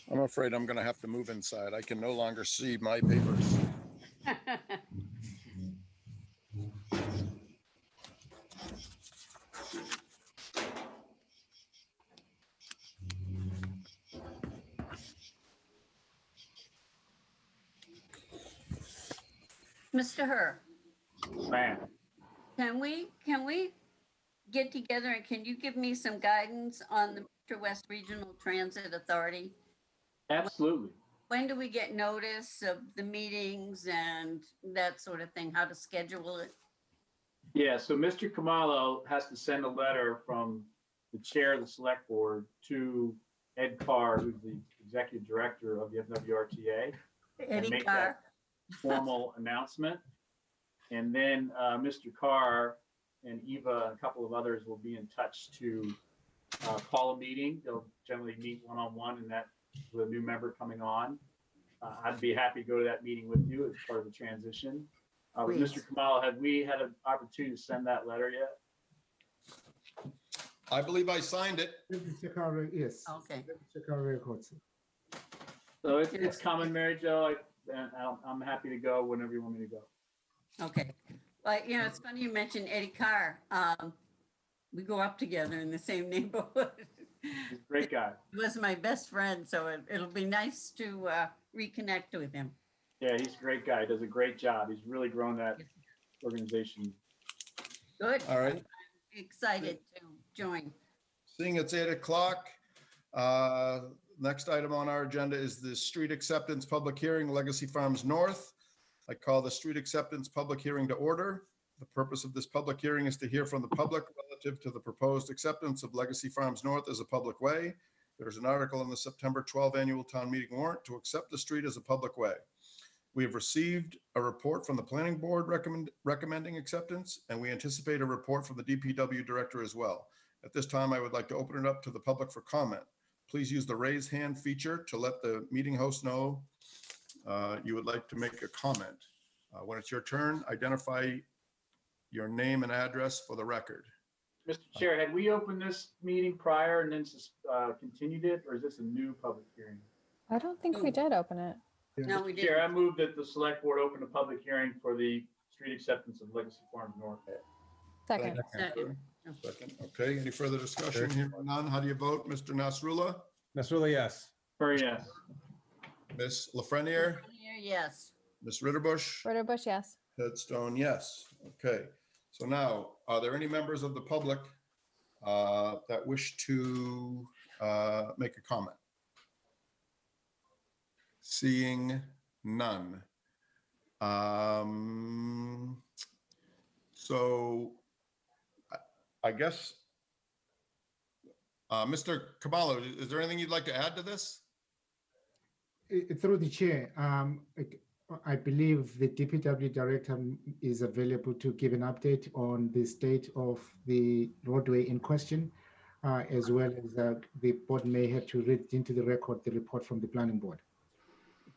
I'm afraid I'm going to have to move inside. I can no longer see my papers. Mr. Herr, Ma'am. can we get together and can you give me some guidance on the Metro West Regional Transit Authority? Absolutely. When do we get notice of the meetings and that sort of thing, how to schedule it? Yeah, so Mr. Kamalo has to send a letter from the chair of the select board to Ed Carr, who's the executive director of the FWRTA, Eddie make Carr? formal announcement. And then Mr. Carr and Eva and a couple of others will be in touch to call a meeting. They'll generally meet one-on-one, and that with a new member coming on. I'd be happy to go to that meeting with you as part of the transition. With Mr. Kamala, have we had an opportunity to send that letter yet? I believe I signed it. Yes. Okay. Check our records. So it's coming, Mary Jo. I'm happy to go whenever you want me to go. Okay. Well, you know, it's funny you mentioned Eddie Carr. We grew up together in the same neighborhood. He's a great guy. He was my best friend, so it'll be nice to reconnect with him. Yeah, he's a great guy. He does a great job. He's really grown that organization. Good. All right. I'm excited to join. Seeing it's 8 o'clock. Next item on our agenda is the street acceptance public hearing, Legacy Farms North. I call the street acceptance public hearing to order. The purpose of this public hearing is to hear from the public relative to the proposed acceptance of Legacy Farms North as a public way. There's an article in the September 12 annual town meeting warrant to accept the street as a public way. We have received a report from the planning board recommending acceptance, and we anticipate a report from the DPW director as well. At this time, I would like to open it up to the public for comment. Please use the raise hand feature to let the meeting host know you would like to make a comment. When it's your turn, identify your name and address for the record. Mr. Chair, had we opened this meeting prior and then continued it, or is this a new public hearing? I don't think we did open it. No, we Chair, I didn't. move that the select board open a public hearing for the street acceptance of Legacy Farms North. Second. Second. Second. Okay, any further discussion here? None. How do you vote, Mr. Nasrullah? Nasrullah, yes. Very yes. Ms. Lafreniere? Yes. Ms. Ritterbusch? Ritterbusch, yes. Tedstone, yes. Okay. So now, are there any members of the public that wish to make a comment? Seeing none. So I guess, Mr. Caballo, is there anything you'd like to add to this? Through the chair, I believe the DPW director is available to give an update on the state of the roadway in question, as well as the board may have to read into the record the report from the planning board.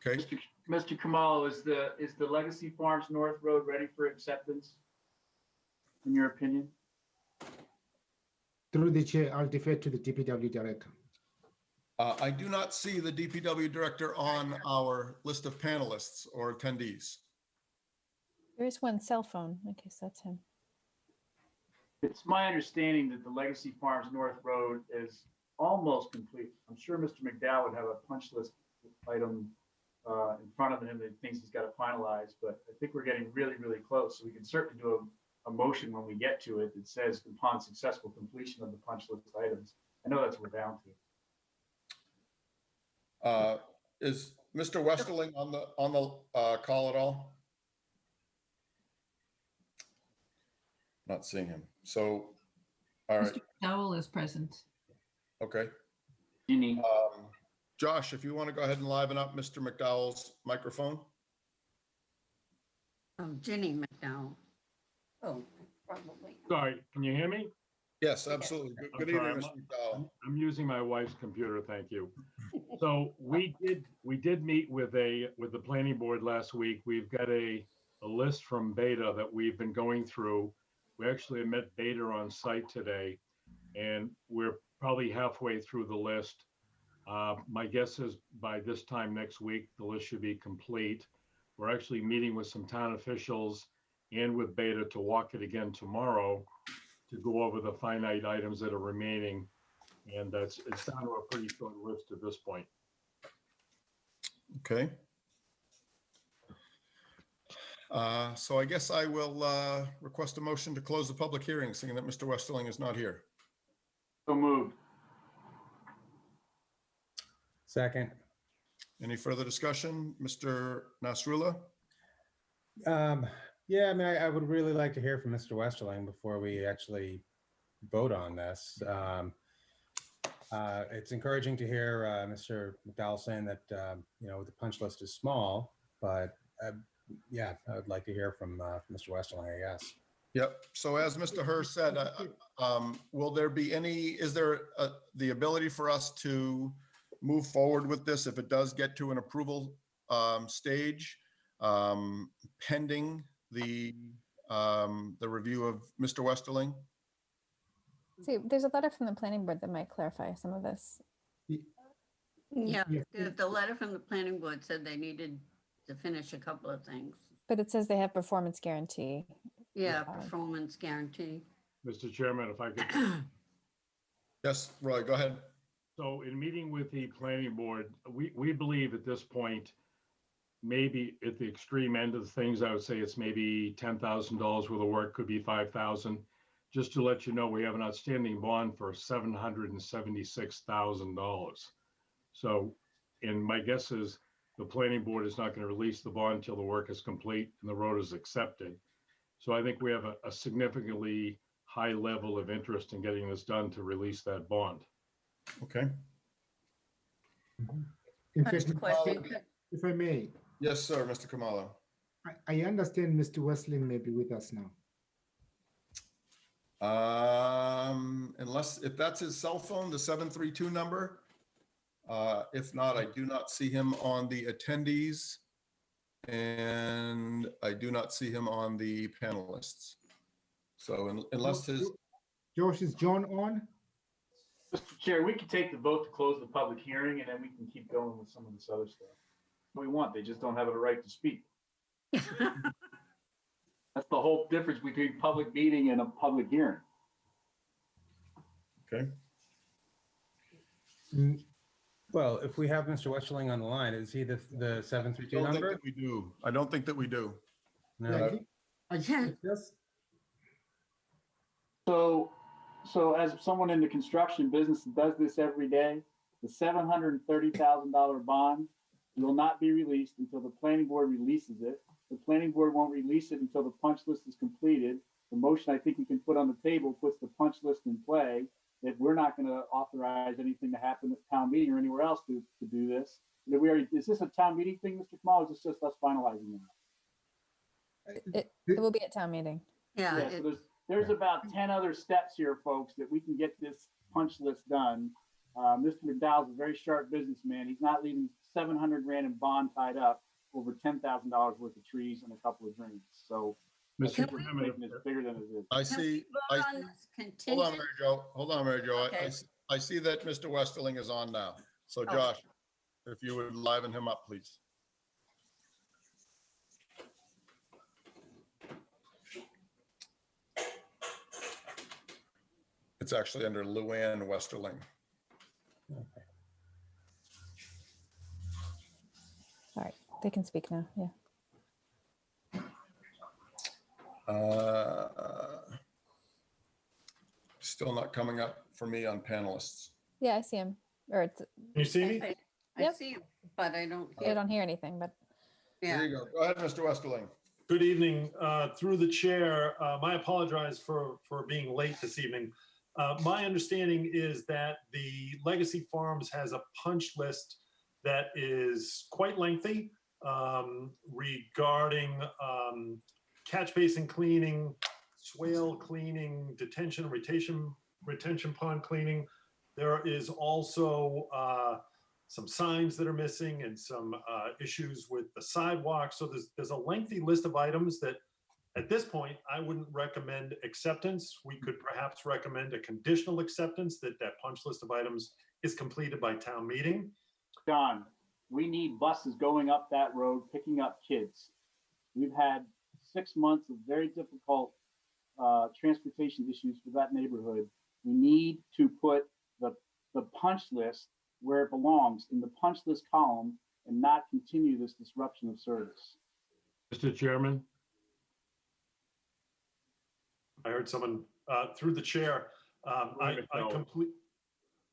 Okay. Mr. Kamalo, is the Legacy Farms North Road ready for acceptance, in your opinion? Through the chair, I'll defer to the DPW director. I do not see the DPW director on our list of panelists or attendees. There is one cell phone. I guess that's him. It's my understanding that the Legacy Farms North Road is almost complete. I'm sure Mr. McDowell would have a punch list item in front of him that he thinks he's got to finalize, but I think we're getting really, really close. So we can certainly do a motion when we get to it that says upon successful completion of the punch list items. I know that's what we're down to. Is Mr. Westerling on the call at all? Not seeing him. So, all right. Mr. Dowell is present. Okay. Ginny. Josh, if you want to go ahead and liven up Mr. McDowell's microphone. Ginny McDowell. Oh, probably. Sorry, can you hear me? Yes, absolutely. Good evening, sorry, Mr. McDowell. I'm using my wife's computer, thank you. So we did meet with the planning board last week. We've got a list from Beta that we've been going through. We actually met Beta on site today, and we're probably halfway through the list. My guess is by this time next week, the list should be complete. We're actually meeting with some town officials and with Beta to walk it again tomorrow to go over the finite items that are remaining. And it's down to a pretty short list at this point. Okay. So I guess I will request a motion to close the public hearing, seeing that Mr. Westerling is not here. So moved. Second. Any further discussion? Mr. Nasrullah? Yeah, I mean, I would really like to hear from Mr. Westerling before we actually vote on this. It's encouraging to hear Mr. McDowell saying that, the punch list is small, but yeah, I would like to hear from Mr. Westerling, I guess. Yep. So as Mr. Hurst said, will there be is there the ability for us to move forward with this if it does get to an approval stage, pending the review of Mr. Westerling? See, there's a letter from the planning board that might clarify some of this. Yeah, the letter from the planning board said they needed to finish a couple of things. But it says they have performance guarantee. Yeah, performance guarantee. Mr. Chairman, if I could. Yes, Roy, go ahead. So in meeting with the planning board, we believe at this point, maybe at the extreme end of the things, I would say it's maybe $10,000 worth of work, could be 5,000. Just to let you know, we have an outstanding bond for $776,000. So, and my guess is the planning board is not going to release the bond until the work is complete and the road is accepted. So I think we have a significantly high level of interest in getting this done to release that bond. Okay. In fact, if I may. Yes, sir, Mr. Kamala. I understand Mr. Westling may be with us now. If that's his cell phone, the 732 number. If not, I do not see him on the attendees, and I do not see him on the panelists. So unless his... Josh, is John on? Mr. Chair, we can take the vote to close the public hearing, and then we can keep going with some of this other stuff. We want, they just don't have a right to speak. That's the whole difference between public meeting and a public hearing. Okay. Well, if we have Mr. Westerling on the line, is he the 732 number? We do. I don't think that we do. No. Yes. So as someone in the construction business that does this every day, the $730,000 bond will not be released until the planning board releases it. The planning board won't release it until the punch list is completed. The motion I think we can put on the table puts the punch list in play, that we're not going to authorize anything to happen at town meeting or anywhere else to do this. Is this a town meeting thing, Mr. Kamal, or is this just us finalizing that? It will be at town meeting. Yeah. So there's about 10 other steps here, folks, that we can get this punch list done. Mr. McDowell's a very sharp businessman. He's not leaving 700 grand in bond tied up over $10,000 worth of trees and a couple of drains. So Mr. Chairman, it's bigger than it is. I see. Hold on, Mary Jo. Hold on, Mary Jo. Okay. I see that Mr. Westerling is on now. So Josh, if you would liven him up, please. It's actually under Luann Westerling. Okay. All right, they can speak now. Yeah. Still not coming up for me on panelists. Yeah, I see him. Or it's, You see me? I Yep. see you, but I don't I hear. don't hear anything, but Yeah. There you go. Go ahead, Mr. Westerling. Good evening. Through the chair, I apologize for being late this evening. My understanding is that the Legacy Farms has a punch list that is quite lengthy regarding catch basin cleaning, swale cleaning, retention pond cleaning. There is also some signs that are missing and some issues with the sidewalk. So there's a lengthy list of items that at this point, I wouldn't recommend acceptance. We could perhaps recommend a conditional acceptance that punch list of items is completed by town meeting. John, we need buses going up that road, picking up kids. We've had 6 months of very difficult transportation issues for that neighborhood. We need to put the punch list where it belongs, in the punch list column, and not continue this disruption of service. Mr. Chairman, I heard someone through the chair. Right,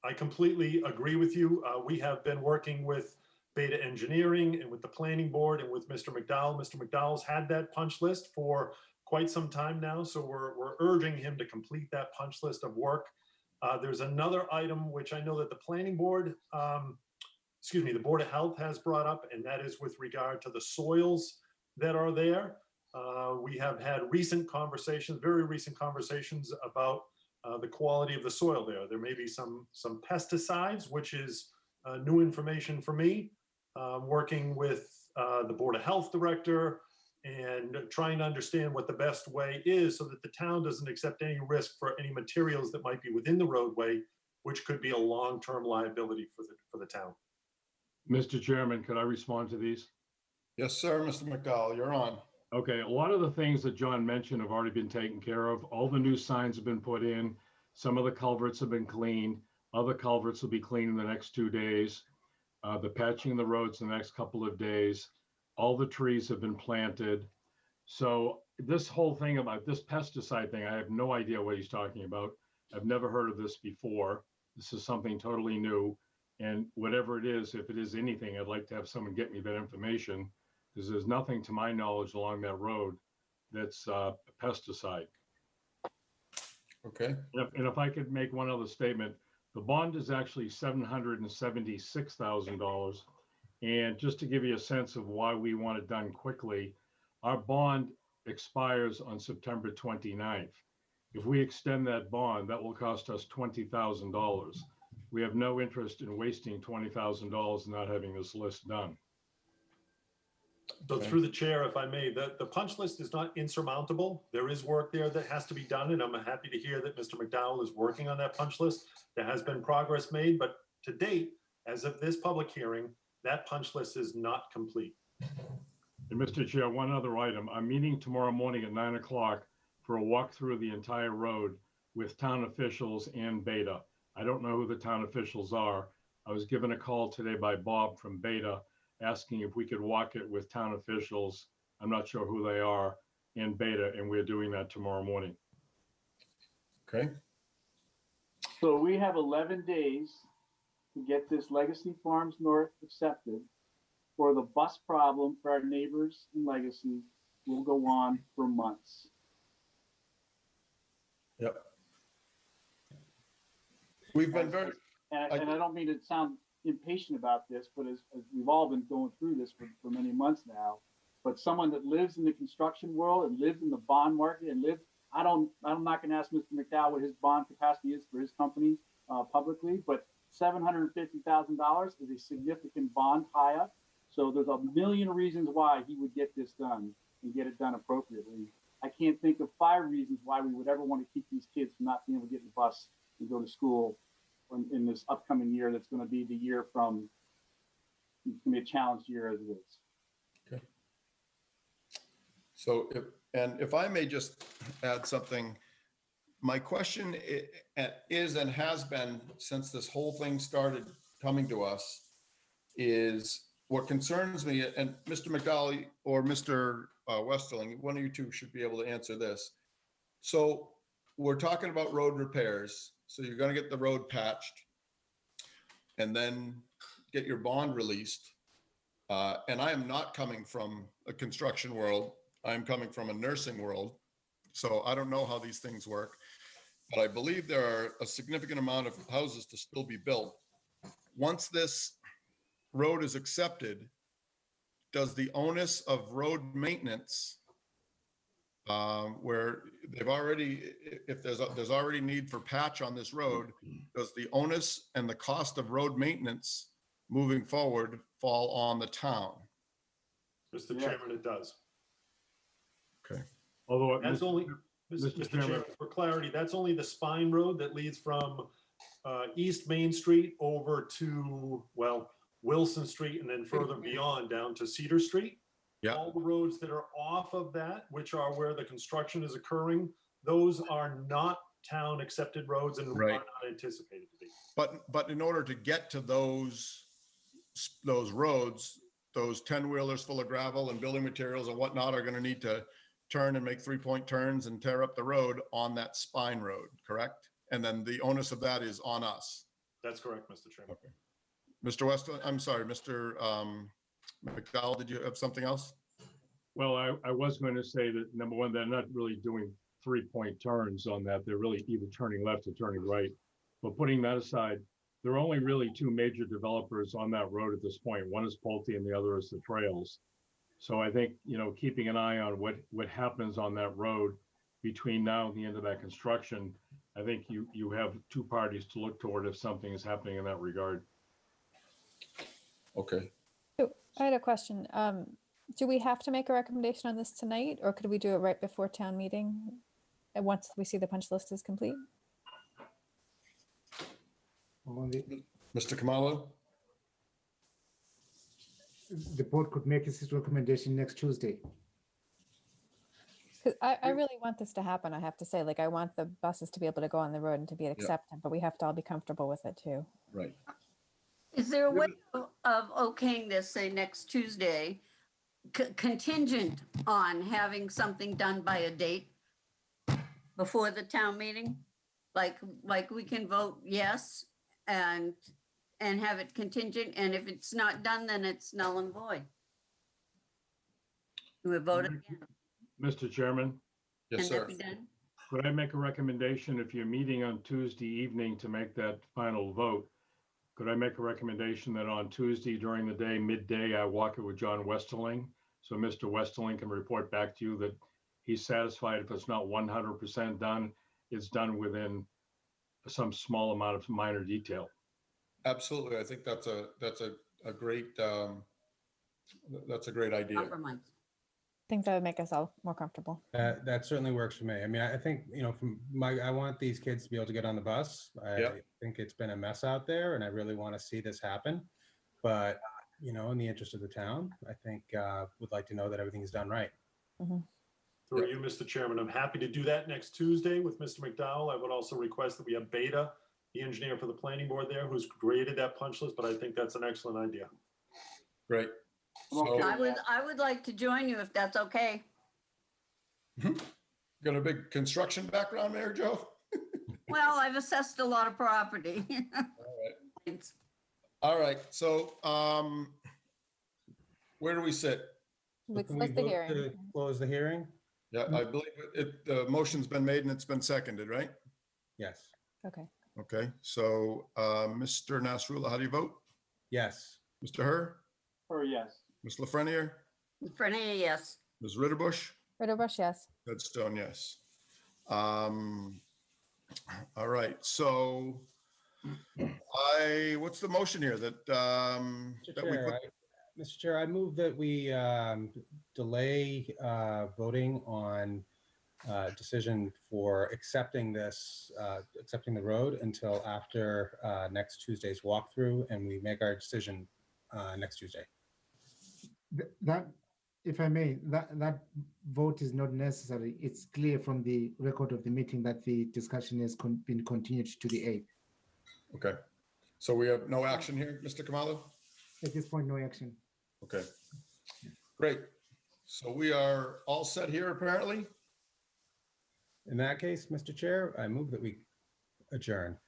I completely agree with you. We have been working with Beta Engineering and with the planning board and with Mr. McDowell. Mr. McDowell's had that punch list for quite some time now, so we're urging him to complete that punch list of work. There's another item which I know that the planning board, the Board of Health has brought up, and that is with regard to the soils that are there. We have had recent conversations, very recent conversations about the quality of the soil there. There may be some pesticides, which is new information for me, working with the Board of Health director and trying to understand what the best way is so that the town doesn't accept any risk for any materials that might be within the roadway, which could be a long-term liability for the town. Mr. Chairman, could I respond to these? Yes, sir, Mr. McDowell, you're on. Okay, a lot of the things that John mentioned have already been taken care of. All the new signs have been put in. Some of the culverts have been cleaned. Other culverts will be cleaned in the next 2 days. The patching of the roads in the next couple of days. All the trees have been planted. So this whole thing about this pesticide thing, I have no idea what he's talking about. I've never heard of this before. This is something totally new. And whatever it is, if it is anything, I'd like to have someone get me that information, because there's nothing to my knowledge along that road that's a pesticide. Okay. And if I could make one other statement, the bond is actually $776,000. And just to give you a sense of why we want it done quickly, our bond expires on September 29th. If we extend that bond, that will cost us $20,000. We have no interest in wasting $20,000 and not having this list done. So through the chair, if I may, the punch list is not insurmountable. There is work there that has to be done, and I'm happy to hear that Mr. McDowell is working on that punch list. There has been progress made, but to date, as of this public hearing, that punch list is not complete. And Mr. Chair, one other item. I'm meeting tomorrow morning at 9 o'clock for a walk through the entire road with town officials and Beta. I don't know who the town officials are. I was given a call today by Bob from Beta asking if we could walk it with town officials. I'm not sure who they are, and Beta, and we're doing that tomorrow morning. Okay. So we have 11 days to get this Legacy Farms North accepted, or the bus problem for our neighbors in Legacy will go on for months. Yep. We've been very, and I don't mean to sound impatient about this, but as we've all been going through this for many months now, but someone that lives in the construction world and lives in the bond market and I'm not going to ask Mr. McDowell what his bond capacity is for his company publicly, but $750,000 is a significant bond tie-up. So there's a million reasons why he would get this done and get it done appropriately. I can't think of 5 reasons why we would ever want to keep these kids from not being able to get in the bus and go to school in this upcoming year. That's going to be the year it's going to be a challenged year as it is. okay. So if I may just add something, my question is and has been since this whole thing started coming to us is what concerns me, and Mr. McDowell or Mr. Westerling, one of you two should be able to answer this. So we're talking about road repairs. So you're going to get the road patched and then get your bond released. And I am not coming from a construction world. I'm coming from a nursing world. So I don't know how these things work, but I believe there are a significant amount of houses to still be built. Once this road is accepted, does the onus of road maintenance, where they've already, if there's already need for patch on this road, does the onus and the cost of road maintenance moving forward fall on the town? Mr. Chairman, it does. Okay. Although that's only, Mr. Chairman, for clarity, that's only the spine road that leads from East Main Street over to, well, Wilson Street and then further beyond down to Cedar Street. Yeah. All the roads that are off of that, which are where the construction is occurring, those are not town accepted roads and are not anticipated to be. But in order to get to those roads, those 10-wheelers full of gravel and building materials and whatnot are going to need to turn and make 3-point turns and tear up the road on that spine road, correct? And then the onus of that is on us. That's correct, Mr. Chairman. Okay. Mr. Weston, I'm sorry, Mr. McDowell, did you have something else? Well, I was going to say that, number one, they're not really doing 3-point turns on that. They're really either turning left or turning right. But putting that aside, there are only really 2 major developers on that road at this point. One is Pulte and the other is the Trails. So I think, keeping an eye on what happens on that road between now and the end of that construction, I think you have 2 parties to look toward if something is happening in that regard. Okay. So I had a question. Do we have to make a recommendation on this tonight, or could we do it right before town meeting? And once we see the punch list is complete? Mr. Kamalo? The board could make its recommendation next Tuesday. 'Cause I really want this to happen, I have to say. Like, I want the buses to be able to go on the road and to be accepted, but we have to all be comfortable with it too. Right. Is there a way of okaying this, say, next Tuesday, contingent on having something done by a date before the town meeting? Like we can vote yes and have it contingent, and if it's not done, then it's null and void. We vote again. Mr. Chairman, Yes, Can that sir. be done? could I make a recommendation if you're meeting on Tuesday evening to make that final vote? Could I make a recommendation that on Tuesday during the day, midday, I walk it with John Westerling? So Mr. Westerling can report back to you that he's satisfied if it's not 100% done, it's done within some small amount of minor detail. Absolutely. I think that's a great idea. Compromise. I think that would make us all more comfortable. That certainly works for me. I mean, I think, I want these kids to be able to get on the bus. I Yep. think it's been a mess out there and I really want to see this happen. But, in the interest of the town, I think would like to know that everything is done right. Through you, Mr. Chairman, I'm happy to do that next Tuesday with Mr. McDowell. I would also request that we have Beta, the engineer for the planning board there, who's created that punch list, but I think that's an excellent idea. Great. Okay. So, I would like to join you if that's okay. got a big construction background there, Joe? Well, I've assessed a lot of property. Thanks. All right. So, where do we sit? We Can we close the vote hearing. to close the hearing? Yeah, I believe the motion's been made and it's been seconded, right? Yes. Okay. Okay. So, Mr. Nasrullah, how do you vote? Yes. Mr. Herr? Or yes. Ms. Lafreniere? Frenia, yes. Ms. Ritterbusch? Ritterbusch, yes. Tedstone, yes. All right, so what's the motion here that Mr. Chair, I move that we delay voting on decision for accepting the road until after next Tuesday's walkthrough, and we make our decision next Tuesday. That, if I may, that vote is not necessary. It's clear from the record of the meeting that the discussion has been continued to the 8th. Okay, so we have no action here, Mr. Kamalo? At this point, no action. Okay, great. So we are all set here, apparently? In that case, Mr. Chair, I move that we adjourn.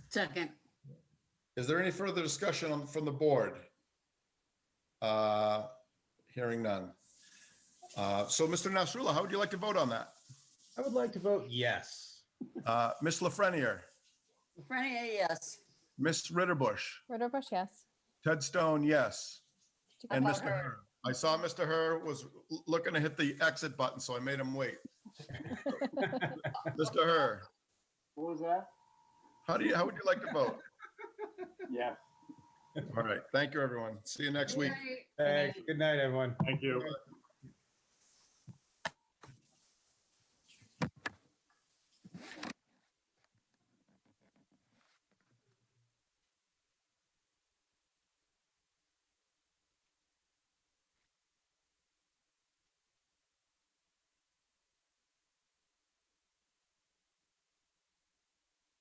Second. Is there any further discussion from the board? Hearing none. So, Mr. Nasrullah, how would you like to vote on that? I would like to vote yes. Ms. Lafreniere, Frenia, yes. Ms. Ritterbusch, Ritterbusch, yes. Tedstone, yes. And How Mr. about her? Herr. I saw Mr. Herr was looking to hit the exit button, so I made him wait. Mr. Herr, What was that? how would you like to vote? Yes. All right, thank you, everyone. See you next week. Thanks. Good night, everyone. Thank you.